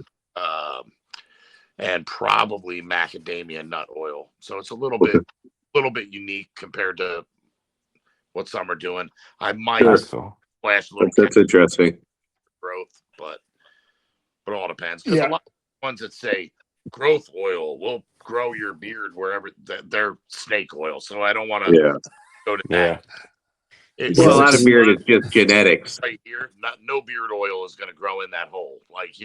and probably macadamia nut oil. So it's a little bit unique compared to what some are doing. I might flash a little. That's interesting. Growth, but it all depends because a lot of ones that say growth oil will grow your beard wherever they're snake oil. So I don't want to go to that. A lot of beard is just genetics. Right here, no beard oil is going to grow in that hole. Like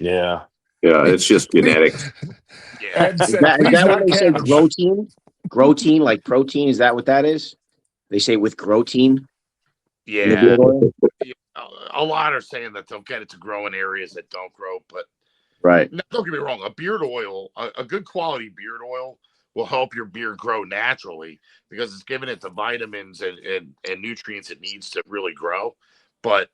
Yeah. It's just genetics. Yeah. Is that what they say? Grotein, like protein. Is that what that is? They say with grotein. Yeah. A lot are saying that they'll get it to grow in areas that don't grow, but right. Don't get me wrong. A beard oil, a good quality beard oil, will help your beard grow naturally because it's giving it the vitamins and nutrients it needs to really grow. But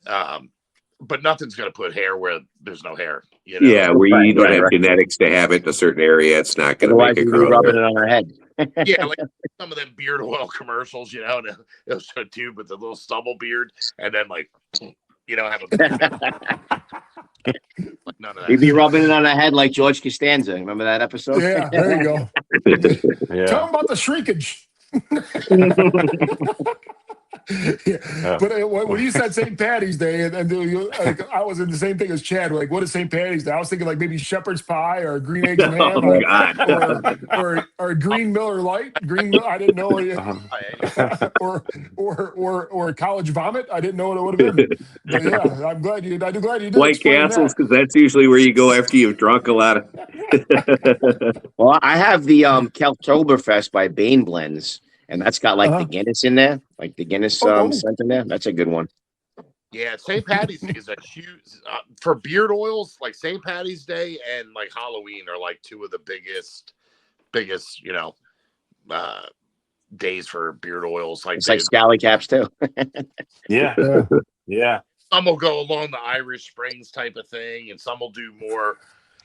nothing's going to put hair where there's no hair. You know? Yeah, where you don't have Right. genetics to have it in a certain area, it's not going to Otherwise, make it we'd be grow rubbing there. it on our head. Yeah, like some of them beard oil commercials, you know, and it'll show a dude with a little stubble beard, and then like, you know, have a like none of We'd that. be rubbing it on our head like George Costanza. Remember that episode? Yeah, there you go. Tell Yeah. them about the shrinkage. Yeah. But when you said St. Patty's Day, and like, I was in the same thing as Chad. Like, what is St. Patty's Day? I was thinking like maybe shepherd's pie or green eggs and ham, Oh, God. or green Miller Light. Green Miller, I didn't know. Uh-huh. or college vomit. I didn't know what it would have been. But yeah, I'm glad you did. White explain Castles, that. because that's usually where you go after you've drunk a lot of. Well, I have the Keltoberfest by Bane Blends, and that's got like the Uh-huh. Guinness in there, like the Guinness Oh. scent in there. That's a good one. Yeah, St. Patty's Day is a huge for beard oils. Like St. Patty's Day and like Halloween are like two of the biggest, you know, days for beard oils. Like It's like Scally Caps too. Yeah. Yeah. Yeah. some will go along the Irish Springs type of thing, and some will do more,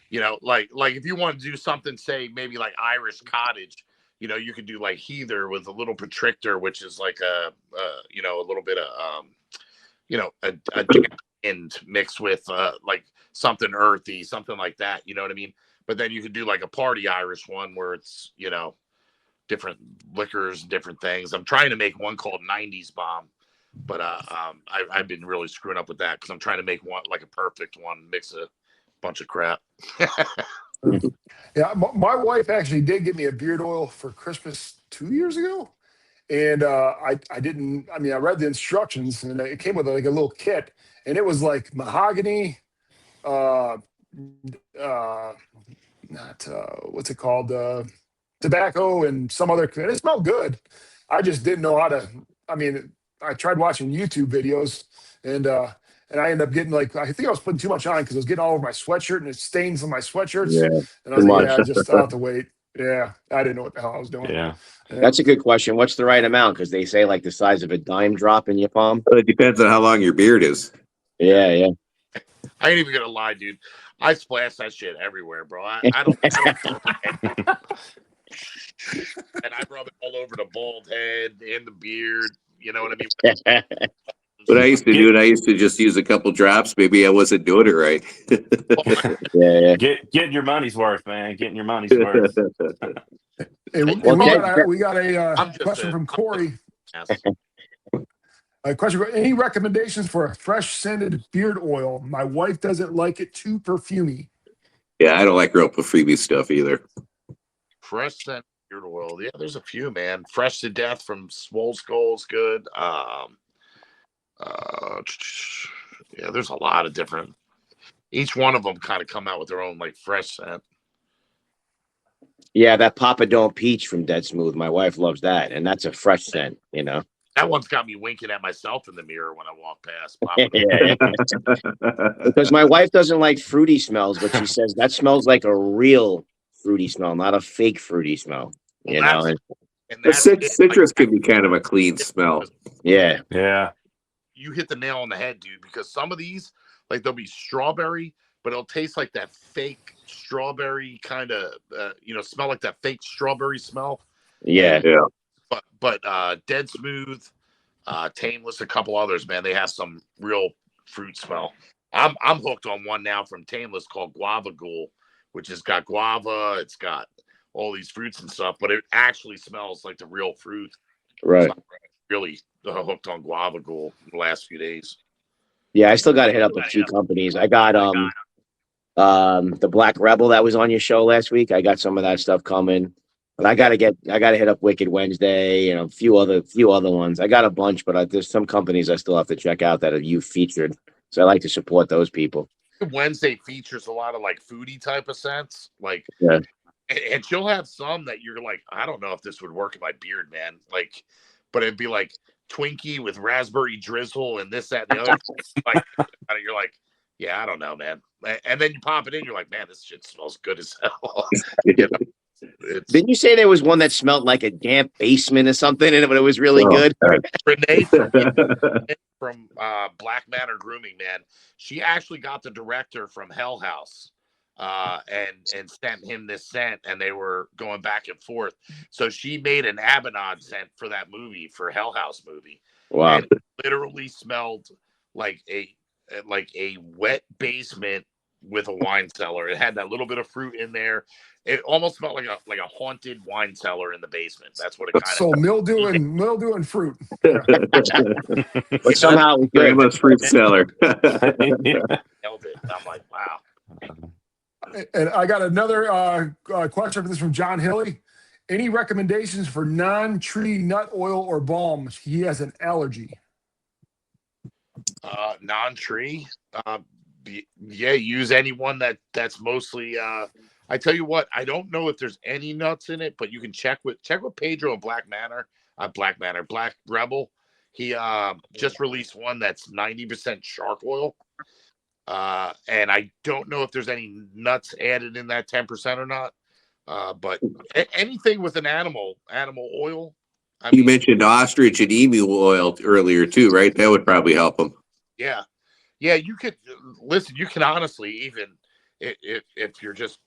you know, like if you want to do something, say maybe like Irish Cottage, you know, you could do like Heather with a little Patrictor, which is like you know, a little bit of you know, a end mixed with like something earthy, something like that. You know what I mean? But then you could do like a party Irish one where it's, you know, different liquors, different things. I'm trying to make one called 90s Bomb, but I've been really screwing up with that because I'm trying to make one like a perfect one, mix a bunch of crap. Yeah, my wife actually did give me a beard oil for Christmas 2 years ago, and I didn't. I mean, I read the instructions, and it came with like a little kit, and it was like mahogany, uh, not what's it called, tobacco, and some other. And it smelled good. I just didn't know how to. I mean, I tried watching YouTube videos, and I ended up getting like I think I was putting too much on because I was getting all over my sweatshirt and it stains on my sweatshirts. Yeah, And I was too like, much. yeah, just I'll have to wait. Yeah, I didn't know what the hell I was doing. Yeah. Yeah. That's a good question. What's the right amount? Because they say like the size of a dime drop in your palm. It depends on how long your beard is. Yeah, yeah. I ain't even gonna lie, dude. I splash that shit everywhere, bro. I don't and I rub it all over the bald head and the beard. You know what I mean? What I used to do, I used to just use a couple drops. Maybe I wasn't doing it right. Yeah. Getting your money's worth, man. Getting your money's worth. And Well, we got a I'm just question a- from Corey. Yes. A question: any recommendations for a fresh scented beard oil? My wife doesn't like it too perfumey. Yeah, I don't like real perfumey stuff either. Fresh scent beard oil. Yeah, there's a few, man. Fresh to Death from Swole Skull's good. Yeah, there's a lot of different. Each one of them kind of come out with their own like fresh scent. Yeah, that Papa Don't Peach from Dead Smooth. My wife loves that, and that's a fresh scent, you know. That one's got me winking at myself in the mirror when I walk past. Papa. Yeah. Because my wife doesn't like fruity smells, but she says that smells like a real fruity smell, not a fake fruity smell. You know, and And The that's it. citrus can be kind of a clean smell. yeah, Yeah. You hit the nail on the head, dude, because some of these, like they'll be strawberry, but it'll taste like that fake strawberry kind of, you know, smell like that fake strawberry smell. yeah. But Dead Smooth, Tameless, a couple others, man, they have some real fruit smell. I'm hooked on one now from Tameless called Guava Ghoul, which has got guava, it's got all these fruits and stuff, but it actually smells like the real fruit. Right. So I'm really hooked on Guava Ghoul the last few days. Yeah, I still got to hit up a few companies. I got the Black Rebel that was on your show last week. I got some of that stuff coming. But I gotta hit up Wicked Wednesday, you know, a few other ones. I got a bunch, but there's some companies I still have to check out that have you featured. So I like to support those people. Wednesday features a lot of like foodie type of scents, like Yeah. and she'll have some that you're like, I don't know if this would work in my beard, man. Like, but it'd be like Twinkie with raspberry drizzle and this, that, and the other. Like, you're like, yeah, I don't know, man. And then you pop it in, you're like, man, this shit smells good as hell. You know? it's Didn't you say there was one that smelled like a damp basement or something, and it was really Oh, good? Renee from Black Manor Grooming, man. She actually got the director from Hell House and sent him this scent, and they were going back and forth. So she made an Abaddon scent for that movie, for Hell House movie. Wow. And it literally smelled like a wet basement with a wine cellar. It had that little bit of fruit in there. It almost smelled like a haunted wine cellar in the basement. That's what it kind So of mildew and fruit. But somehow it was good. Grandma's fruit cellar. nailed it. I'm like, wow. And I got another question for this from John Hilly. Any recommendations for non-tree nut oil or balms? He has an allergy. Non-tree. Yeah, use anyone that's mostly. I tell you what, I don't know if there's any nuts in it, but you can check with Pedro and Black Rebel. He just released one that's 90% shark oil. And I don't know if there's any nuts added in that 10% or not. But anything with an animal oil. You mentioned ostrich and emu oil earlier too, right? That would probably help them. Yeah. You could listen. You can honestly, even if you're just,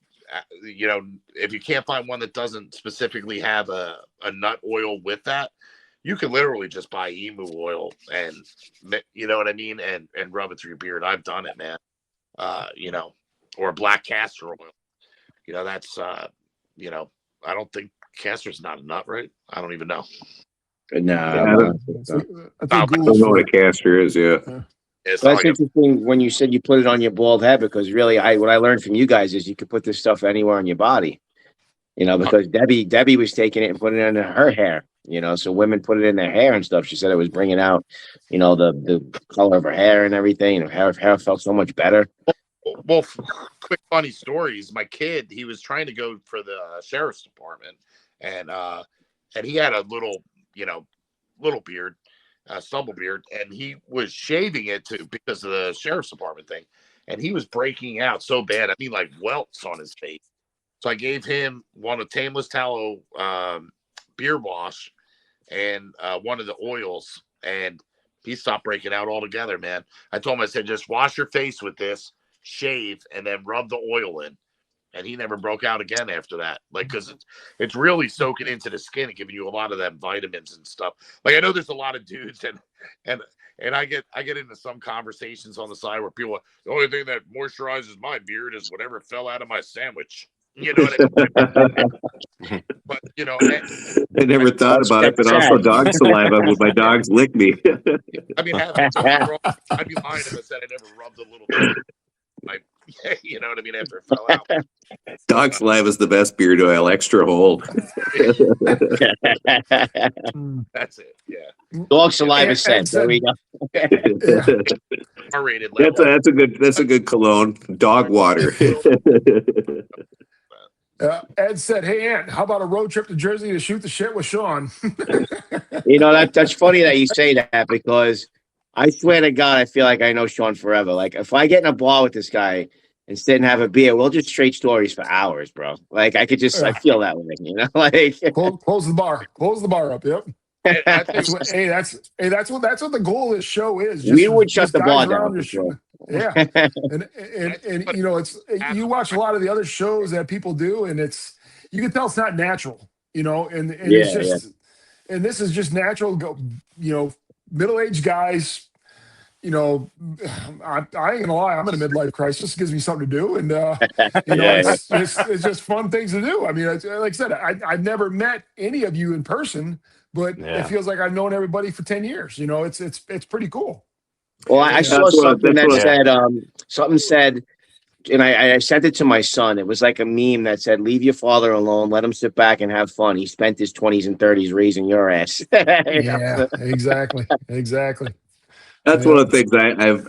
if you can't find one that doesn't specifically have a nut oil with that, you can literally just buy emu oil and, you know what I mean, and rub it through your beard. I've done it, man. Or black castor oil. That's I don't think castor's not a nut, right? I don't even know. No, I don't know what a castor is. Yeah. That's interesting when you said you put it on your bald head, because really, what I learned from you guys is you could put this stuff anywhere on your body. Because Debbie was taking it and putting it in her hair. So women put it in their hair and stuff. She said it was bringing out, the color of her hair and everything. And her hair felt so much better. Well, quick funny stories. My kid, he was trying to go for the sheriff's department, and he had a little beard, stubble beard, and he was shaving it because of the sheriff's department thing, and he was breaking out so bad. I mean, like welts on his face. So I gave him one of Tameless Tallow beard wash and one of the oils, and he stopped breaking out altogether, man. I told him, I said, just wash your face with this, shave, and then rub the oil in. And he never broke out again after that. Like, because it's really soaking into the skin and giving you a lot of them vitamins and stuff. Like, I know there's a lot of dudes, and I get into some conversations on the side where people are, the only thing that moisturizes my beard is whatever fell out of my sandwich. You know what I mean? But I never thought about it, but also dog saliva when my dogs lick me. I mean, I'd be lying if I said I never rubbed a little bit. You know what I mean? After it fell out. Dog saliva is the best beard oil, extra hold. That's it. Yeah. Dog saliva scent. There we go. R-rated. That's a good cologne. Dog water. Ed said, "Hey, Ant, how about a road trip to Jersey to shoot the shit with Shaun?" That's funny that you say that, because I swear to God, I feel like I know Shaun forever. Like, if I get in a bar with this guy and sit and have a beer, we'll just trade stories for hours, bro. Like, I feel that way, like close the bar up. Yep. That's what the goal of this show is. We would shut the bar down. Yeah, and it's you watch a lot of the other shows that people do, and you can tell it's not natural, and it's just, and this is just natural. Middle-aged guys. I ain't gonna lie, I'm in a midlife crisis. It gives me something to do, and it's just fun things to do. I mean, like I said, I've never met any of you in person, but it feels like I've known everybody for 10 years. It's pretty cool. Well, I saw something that said, and I sent it to my son. It was like a meme that said, "Leave your father alone. Let him sit back and have fun. He spent his 20s and 30s raising your ass." Yeah, exactly. That's one of the things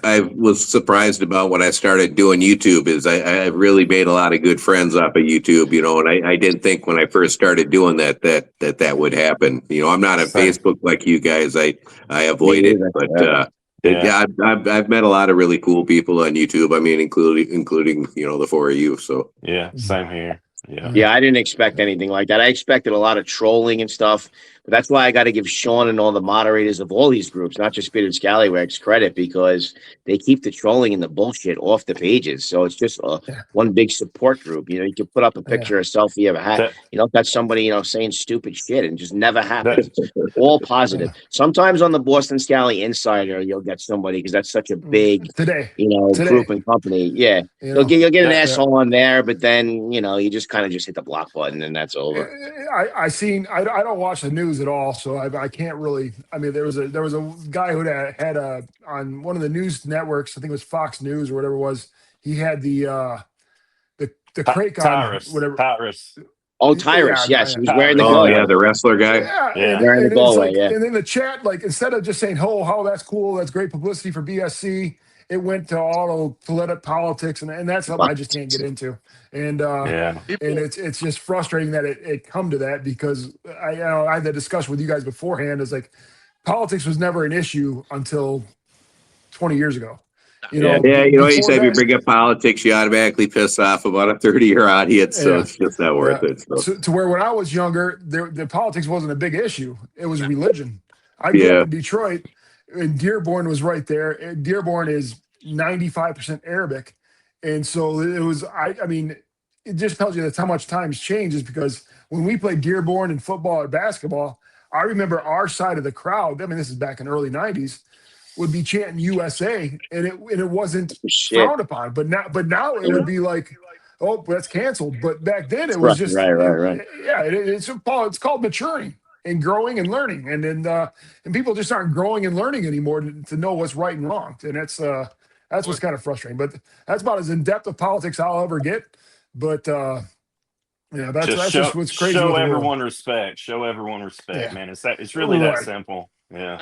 I was surprised about when I started doing YouTube is I really made a lot of good friends off of YouTube, and I didn't think when I first started doing that would happen. I'm not on Facebook like you guys. I avoid it, but I've met a lot of really cool people on YouTube. I mean, including the four of you. So yeah, same here. Yeah, I didn't expect anything like that. I expected a lot of trolling and stuff. But that's why I got to give Shaun and all the moderators of all these groups, not just Bearded Scallywags, credit because they keep the trolling and the bullshit off the pages. So it's just one big support group. You can put up a picture, a selfie of a hat. That's somebody, saying stupid shit and just never happens. It's all positive. Sometimes on the Boston Scally Insider, you'll get somebody because that's such a big, today group and company. Yeah. You'll get an asshole on there, but then, you just kind of just hit the block button and that's over. I don't watch the news at all, so I can't really. I mean, there was a guy who had on one of the news networks. I think it was Fox News or whatever it was. He had the crate on whatever. Tyrus. Oh, Tyrus, yes, he was wearing the Oh Galway. yeah, the wrestler guy. Yeah. Wearing the Galway, And then the chat, like instead of just saying, "Oh, that's cool, that's great publicity for BSC," it went to all politics, and that's something I just can't get into. And and it's just frustrating that it come to that because I had that discussion with you guys beforehand. Is like politics was never an issue until 20 years ago. He said if you bring up politics, you automatically piss off about a 30-year audience, so it's just not worth it. So. To where when I was younger, the politics wasn't a big issue. It was religion. I grew up in Detroit, and Dearborn was right there. Dearborn is 95% Arabic, and so it was. I mean, it just tells you that's how much times changes because when we played Dearborn in football or basketball, I remember our side of the crowd. I mean, this is back in early '90s. Would be chanting USA, and it wasn't frowned upon. But now it would be like, oh, that's canceled. But back then it was just right. Yeah, it's called maturing and growing and learning, and people just aren't growing and learning anymore to know what's right and wrong, and that's what's kind of frustrating. But that's about as in depth of politics I'll ever get. But that's just what's crazy. Show everyone respect. Show everyone respect, man. It's really that simple. Yeah.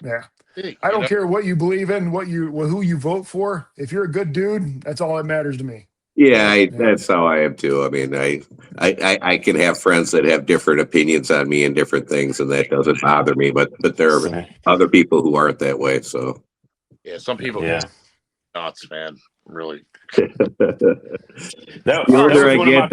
I don't care what you believe in, who you vote for. If you're a good dude, that's all that matters to me. Yeah, that's how I am too. I mean, I can have friends that have different opinions on me and different things, and that doesn't bother me. But there are other people who aren't that way. So some people nuts, man. Really. The older I get,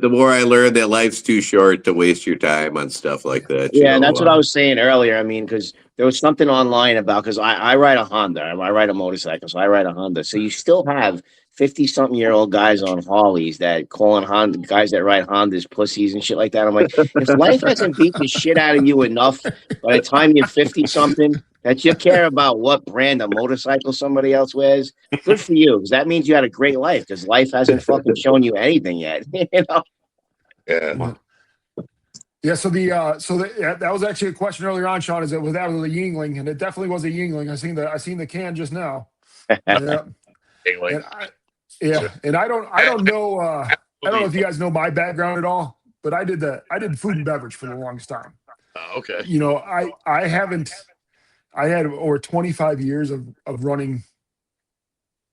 the more I learn that life's too short to waste your time on stuff like that. Yeah, and that's what I was saying earlier. I mean, because there was something online about because I ride a Honda, I ride a motorcycle, so I ride a Honda. So you still have 50-something-year-old guys on Harleys that calling Honda guys that ride Hondas pussies and shit like that. I'm like, if life hasn't beat the shit out of you enough by the time you're 50-something that you care about what brand of motorcycle somebody else wears, good for you. Because that means you had a great life. Because life hasn't fucking shown you anything yet. Yeah. Yeah, that was actually a question earlier on, Shaun. Is that was a Yingling, and it definitely was a Yingling. I seen the can just now. Yingling. And I don't know. I don't know if you guys know my background at all, but I did food and beverage for the longest time. Okay. I had over 25 years of running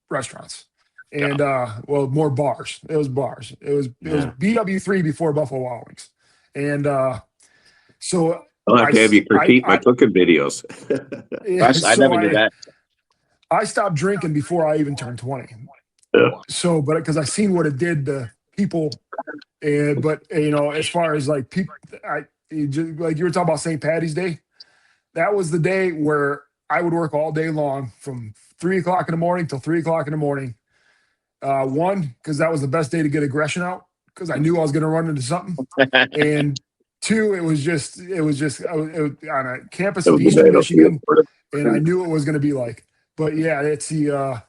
restaurants. And more bars. It was bars. It was BW3 before Buffalo Wild Wings. And so I'll have to have you critique my cooking videos. I never did that. I stopped drinking before I even turned 20. Yeah. So, but because I seen what it did to people, as far as like people, like you were talking about St. Patty's Day, that was the day where I would work all day long from 3 o'clock in the morning till 3 o'clock in the morning. One, because that was the best day to get aggression out because I knew I was going to run into something, and two, it was just on a campus of Eastern Michigan, and I knew it was going to be like. But yeah, it's the.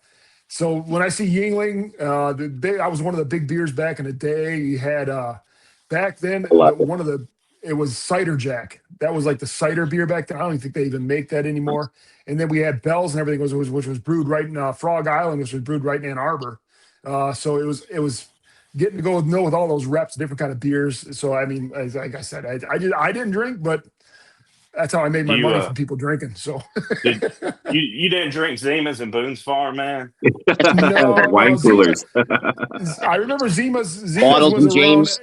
So when I see Yingling, I was one of the big beers back in the day. You had back then it was Cider Jack. That was like the cider beer back then. I don't even think they even make that anymore. And then we had Bell's and everything which was brewed right in Frog Island, which was brewed right in Ann Arbor. So it was getting to go with all those reps, different kind of beers. So I mean, like I said, I didn't drink, but that's how I made my money from people drinking. So you didn't drink Zima's and Boone's Farm, man? Wine coolers. I remember Zima's Arnold was James.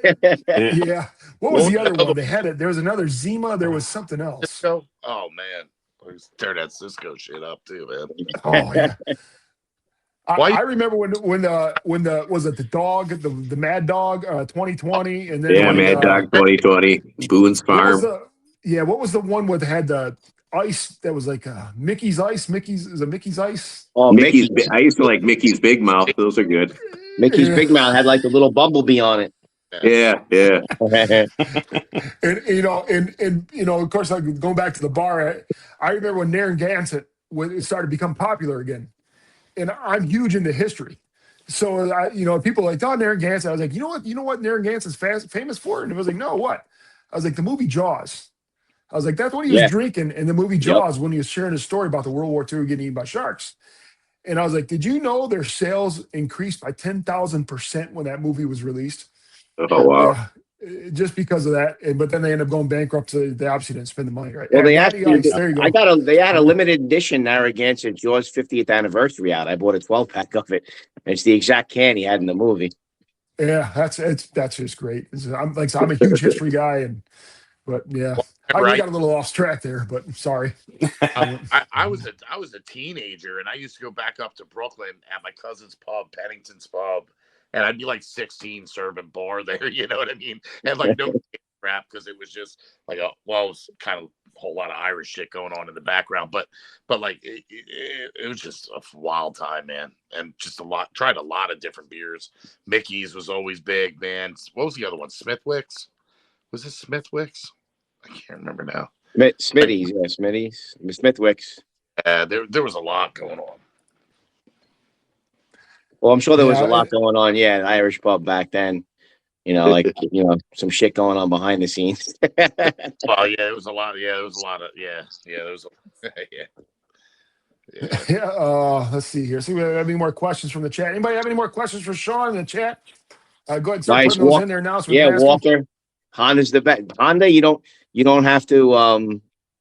Yeah. What was the other one? They had it. There was another Zima. There was something else. Cisco? Oh man, tear that Cisco shit up too, man. Oh yeah. Why? I remember when the was it the dog the Mad Dog 2020 and then Yeah, the Mad Dog 2020, Boone's what was Farm. the what was the one with had the ice that was like Mickey's Ice Mickey's is it Mickey's Ice Oh, Mickey's. Mickey's. I used to like Mickey's Big Mouth. Those are good. Mickey's yeah. Big Mouth had like the little bumblebee on it. Yeah, yeah. And of course, like going back to the bar, I remember when Narragansett when it started to become popular again, and I'm huge into history. So people are like, oh, Narragansett. I was like, you know what Narragansett's famous for? And it was like, no, what? I was like, the movie Jaws. I was like, that's what he was Yeah. drinking in the movie Yep. Jaws when he was sharing his story about the World War II getting eaten by sharks. And I was like, did you know their sales increased by 10,000% when that movie was released? Oh wow. Just because of that. But then they ended up going bankrupt. So they obviously didn't spend the money, right? Well, they Natty actually, Ice, there you go. they had a limited edition Narragansett Jaws 50th anniversary out. I bought a 12-pack of it. It's the exact can he had in the movie. Yeah, that's just great. I'm a huge history guy, but yeah, I got a little off track there, but sorry. I was a teenager, and I used to go back up to Brooklyn at my cousin's pub, Pennington's Pub, and I'd be like 16 serving bar there. You know what I mean? And like no crap because it was just like it was kind of a whole lot of Irish shit going on in the background, but like it was just a wild time, man, and just tried a lot of different beers. Mickey's was always big, man. What was the other one? Smithwick's? Was it Smithwick's? I can't remember now. Smitty's, yeah, Smitty's, Smithwick's. There was a lot going on. Well, I'm sure there was a lot going on, yeah, in Irish pub back then. Some shit going on behind the scenes. Well, yeah, there was a lot. Yeah, there was a lot of there was Let's see here. See if we have any more questions from the chat. Anybody have any more questions for Shaun in the chat? Go ahead and start putting those in there now. So Walker. Honda's the best. Honda, you don't have to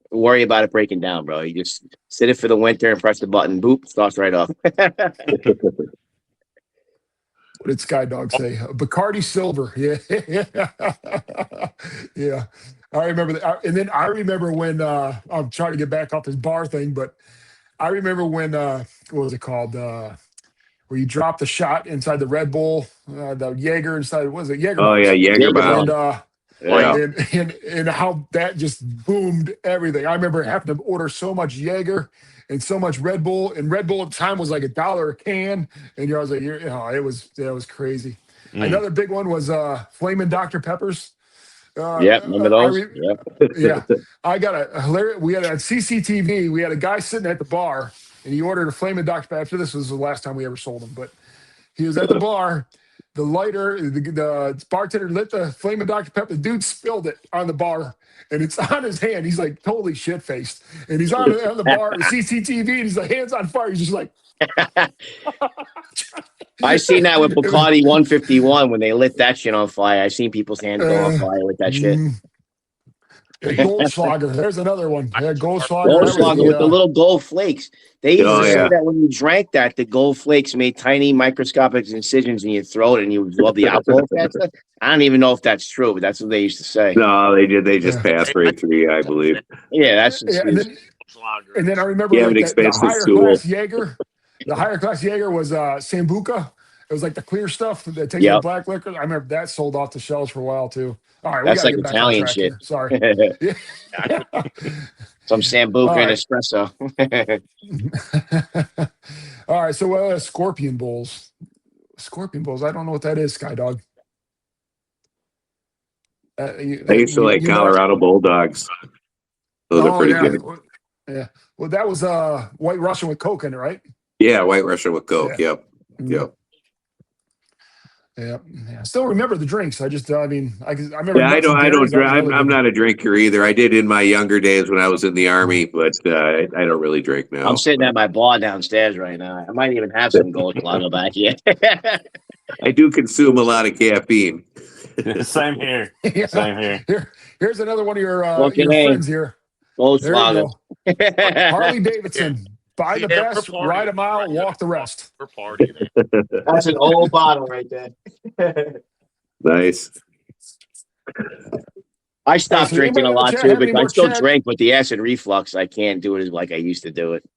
worry about it breaking down, bro. You just sit it for the winter and press the button. Boop, starts right off. What did Skydog say? Bacardi Silver. Yeah. Yeah. I remember that. And then I remember when I'm trying to get back off this bar thing, but I remember when what was it called? Where you drop the shot inside the Red Bull, the Jaeger inside, what was it? Jaeger. Oh yeah, Jaeger Bomb. And how that just boomed everything. I remember having to order so much Jaeger and so much Red Bull, and Red Bull at the time was like $1 a can, and I was like, it was crazy. Another big one was Flamin' Dr. Peppers. Remember those? Yeah. I got a hilarious. We had on CCTV. We had a guy sitting at the bar, and he ordered a Flamin' Dr. Pepper. This was the last time we ever sold them, but he was at the bar. The lighter, the bartender lit the Flamin' Dr. Pepper. The dude spilled it on the bar, and it's on his hand. He's like totally shit faced, and he's on the bar, CCTV, and he's like hands on fire. He's just like. I seen that with Bacardi 151 when they lit that shit on fire. I seen people's hands go on fire with that shit. Goldschlager, there's another one. Yeah, Goldschlager with the little gold flakes. They used to say that when you drank that, the gold flakes made tiny microscopic incisions in your throat and you absorb the alcohol. I don't even know if that's true, but that's what they used to say. No, they did. They just passed right through, I believe. Yeah, that's and then I remember the higher class Jaeger. The higher class Jaeger was Sambuca. It was like the clear stuff that takes the black liquor. I remember that sold off the shelves for a while too. All right, that's like Italian shit. Here. Sorry. Some Sambuca and espresso. All right, so Scorpion Bowls. Scorpion Bowls. I don't know what that is, Skydog. I used to like Colorado Bulldogs. Those are pretty good. Yeah. Well, that was White Russian with Coke in it, right? Yeah, White Russian with Coke. Yeah. Yep. Yeah. I still remember the drinks. I remember. Yeah, I don't drink. I'm not a drinker either. I did in my younger days when I was in the Army, but I don't really drink now. I'm sitting at my bar downstairs right now. I might even have some Goldschlager back here. I do consume a lot of caffeine. Same here. Yeah. Same here. Here's another one of your friends here. Goldschlager. Harley Davidson. Buy the best, ride a mile, walk the rest. We're partying. That's an old bottle right there. Nice. I stopped drinking a lot too, but I still drink with the acid reflux. I can't do it like I used to do it.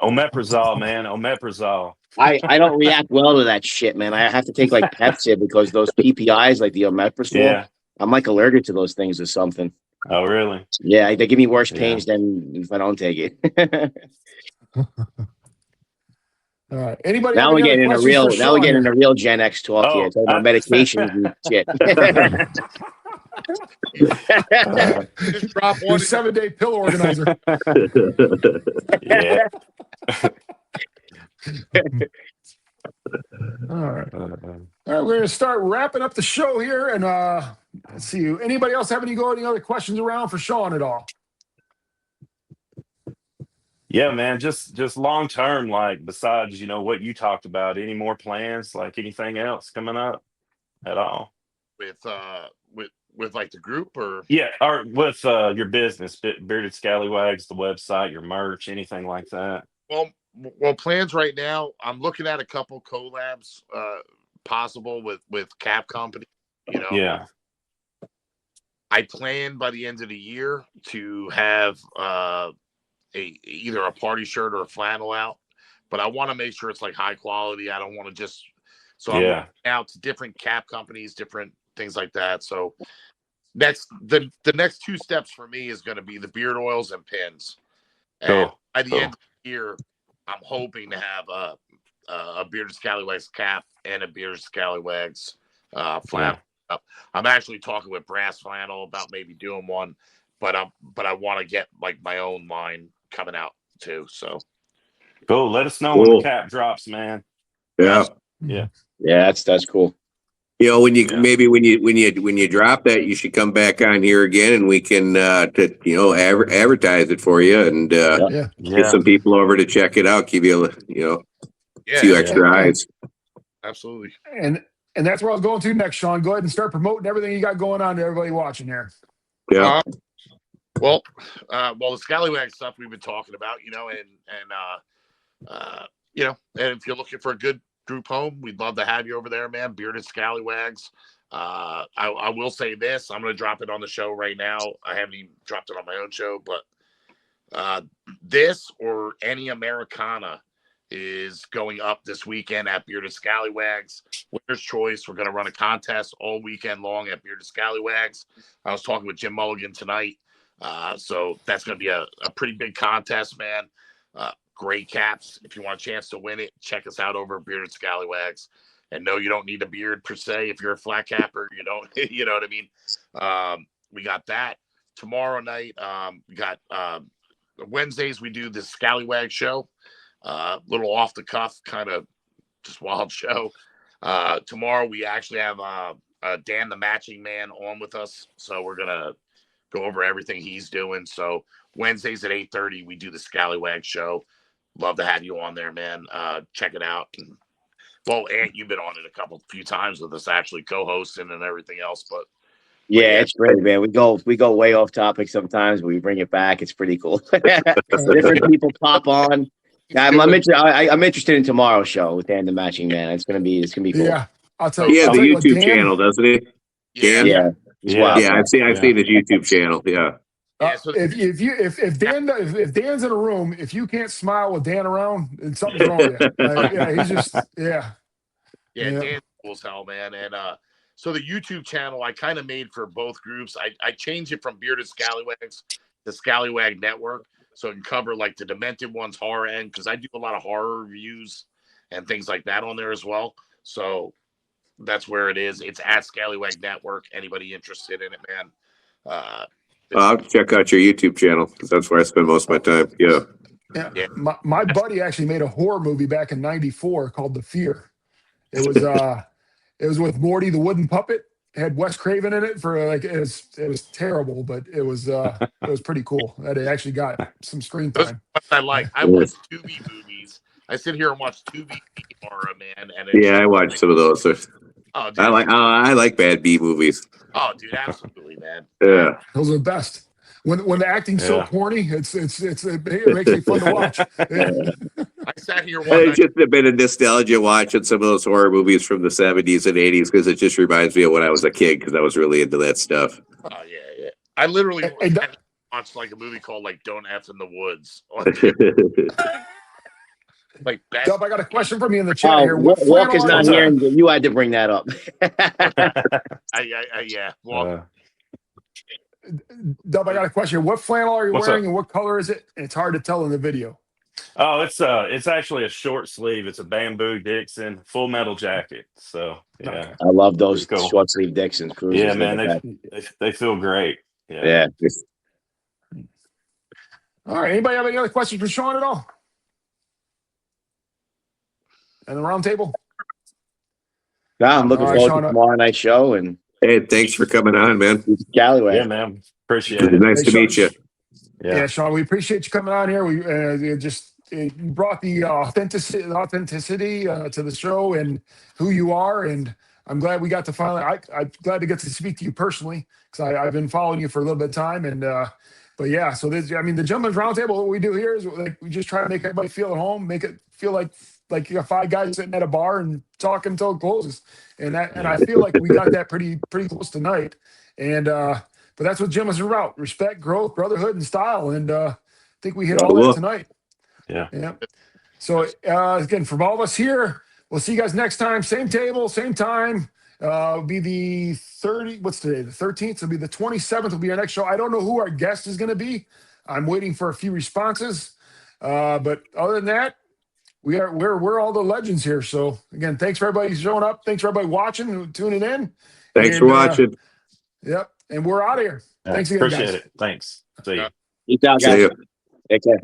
Omeprazole, man. Omeprazole. I don't react well to that shit, man. I have to take like Pepsi because those PPIs, like the omeprazole, Yeah. I'm like allergic to those things or something. Oh, really? Yeah, they give me worse Yeah. pains than if I don't take it. All right. Anybody Now have we're any other getting in a questions for real now we're Shaun getting here? into real Gen X talk here, Oh, talking about medications and shit. Just drop Your one. 7-day pill organizer. yeah. All right. All right, we're gonna start wrapping up the show here, and let's see. Anybody else have any other questions around for Shaun at all? Yeah, man. Just long term, like besides, what you talked about, any more plans, like anything else coming up at all? with like the group or Yeah, or with your business, Bearded Scallywags, the website, your merch, anything like that. well plans right now. I'm looking at a couple collabs possible with cap company. Yeah. I plan by the end of the year to have either a party shirt or a flannel out, but I want to make sure it's like high quality. I don't want to just I'm Yeah. looking out to different cap companies, different things like that. So the next two steps for me is going to be the beard oils and pins. And Cool. by the Cool. end of the year, I'm hoping to have a Bearded Scallywags cap and a Bearded Scallywags flannel. I'm actually talking with Brass Flannel about maybe doing one, but I want to get like my own line coming out too. So Cool. Let us know when the cap drops, man. Yeah. Yeah. Yeah, that's cool. When you Yeah. maybe when you drop that, you should come back on here again, and we can advertise it for you and Yeah. get some people over to check it out. Give you a few extra eyes. Absolutely. And that's where I was going to next, Shaun. Go ahead and start promoting everything you got going on to everybody watching here. Yeah. Well, the Scallywag stuff we've been talking about, and if you're looking for a good group home, we'd love to have you over there, man. Bearded Scallywags. I will say this: I'm going to drop it on the show right now. I haven't even dropped it on my own show, but this or any Americana is going up this weekend at Bearded Scallywags. Winner's choice. We're going to run a contest all weekend long at Bearded Scallywags. I was talking with Jim Mulligan tonight. So that's going to be a pretty big contest, man. Great caps. If you want a chance to win it, check us out over at Bearded Scallywags. And no, you don't need a beard per se if you're a flat capper. You don't, you know what I mean? We got that tomorrow night. We got Wednesdays. We do the Scallywag show. Little off the cuff, kind of just wild show. Tomorrow we actually have Dan the Matching Man on with us, so we're gonna go over everything he's doing. So Wednesdays at 8:30 we do the Scallywag show. Love to have you on there, man. Check it out. Ant, you've been on it a few times with us, actually co-hosting and everything else. But yeah, it's great, man. We go way off topic sometimes, but we bring it back. It's pretty cool. Different people pop on. I'm interested in tomorrow's show with Dan the Matching Man. It's gonna be cool. Yeah, I'll tell you. He has a YouTube YouTube channel, doesn't he? Yeah. I've seen his YouTube channel. Yeah. So if Dan's in a room, if you can't smile with Dan around, then something's wrong with you. He's just Dan's cool as hell, man. And so the YouTube channel I kind of made for both groups. I changed it from Bearded Scallywags to Scallywag Network, so it can cover like the Demented ones, horror end, because I do a lot of horror reviews and things like that on there as well. So that's where it is. It's at Scallywag Network. Anybody interested in it, man? I'll check out your YouTube channel because that's where I spend most of my time. Yeah. My buddy actually made a horror movie back in '94 called The Fear. It was with Morty the Wooden Puppet. It had Wes Craven in it for it was terrible, but it was pretty cool. That it actually got some screen time. I like. I watch Tubi movies. I sit here and watch Tubi horror, man. And I watch some of those. Oh, dude. I like bad B movies. Oh, dude, absolutely, man. Yeah, those are the best. When the acting's so corny, it makes me fun to watch. I sat here one it's night. just a bit of nostalgia watching some of those horror movies from the 70s and 80s because it just reminds me of when I was a kid because I was really into that stuff. Oh yeah. I literally watched like a movie called like Don't F in the Woods. like best. Dub, I got a question from you in the chat Oh, here. What Walker's flannel? not What's here, up? and you had to bring that up. Yeah. Well, Dub, I got a question. What flannel are you What's wearing, up? and what color is it? It's hard to tell in the video. Oh, it's actually a short sleeve. It's a bamboo Dixon full metal jacket. So yeah, Okay. I love those Pretty cool. short sleeve Dixons cruisers. Yeah, They're man, the best. they feel great. Yeah. Yeah. All right. Anybody have any other questions for Shaun at all? And the round table? Yeah, I'm looking All right, forward Shaun, to tomorrow night's show and Hey, thanks for coming on, man. Scallywag. Yeah, man. Appreciate it. Nice to Shaun, meet you. Yeah, Shaun, we appreciate you coming on here. We you brought the authenticity to the show and who you are, and I'm glad we got to finally. I'm glad to get to speak to you personally because I've been following you for a little bit of time, and but yeah. So this, I mean, the Gentleman's Roundtable. What we do here is like we just try to make everybody feel at home, make it feel like you got 5 guys sitting at a bar and talking until it closes, and I feel like we got that pretty close tonight, and. But that's what Jim is about: respect, growth, brotherhood, and style. And I think we hit all that tonight. Yeah. So again, from all of us here, we'll see you guys next time. Same table, same time. It'll be the 30. What's today? The 13th. It'll be the 27th. Will be our next show. I don't know who our guest is going to be. I'm waiting for a few responses. But other than that, we're all the legends here. So again, thanks for everybody showing up. Thanks for everybody watching and tuning in. Thanks for watching. Yep. And we're out of here. Thanks again, Appreciate guys. it. Thanks. See you. Peace out, See guys. you. Take care.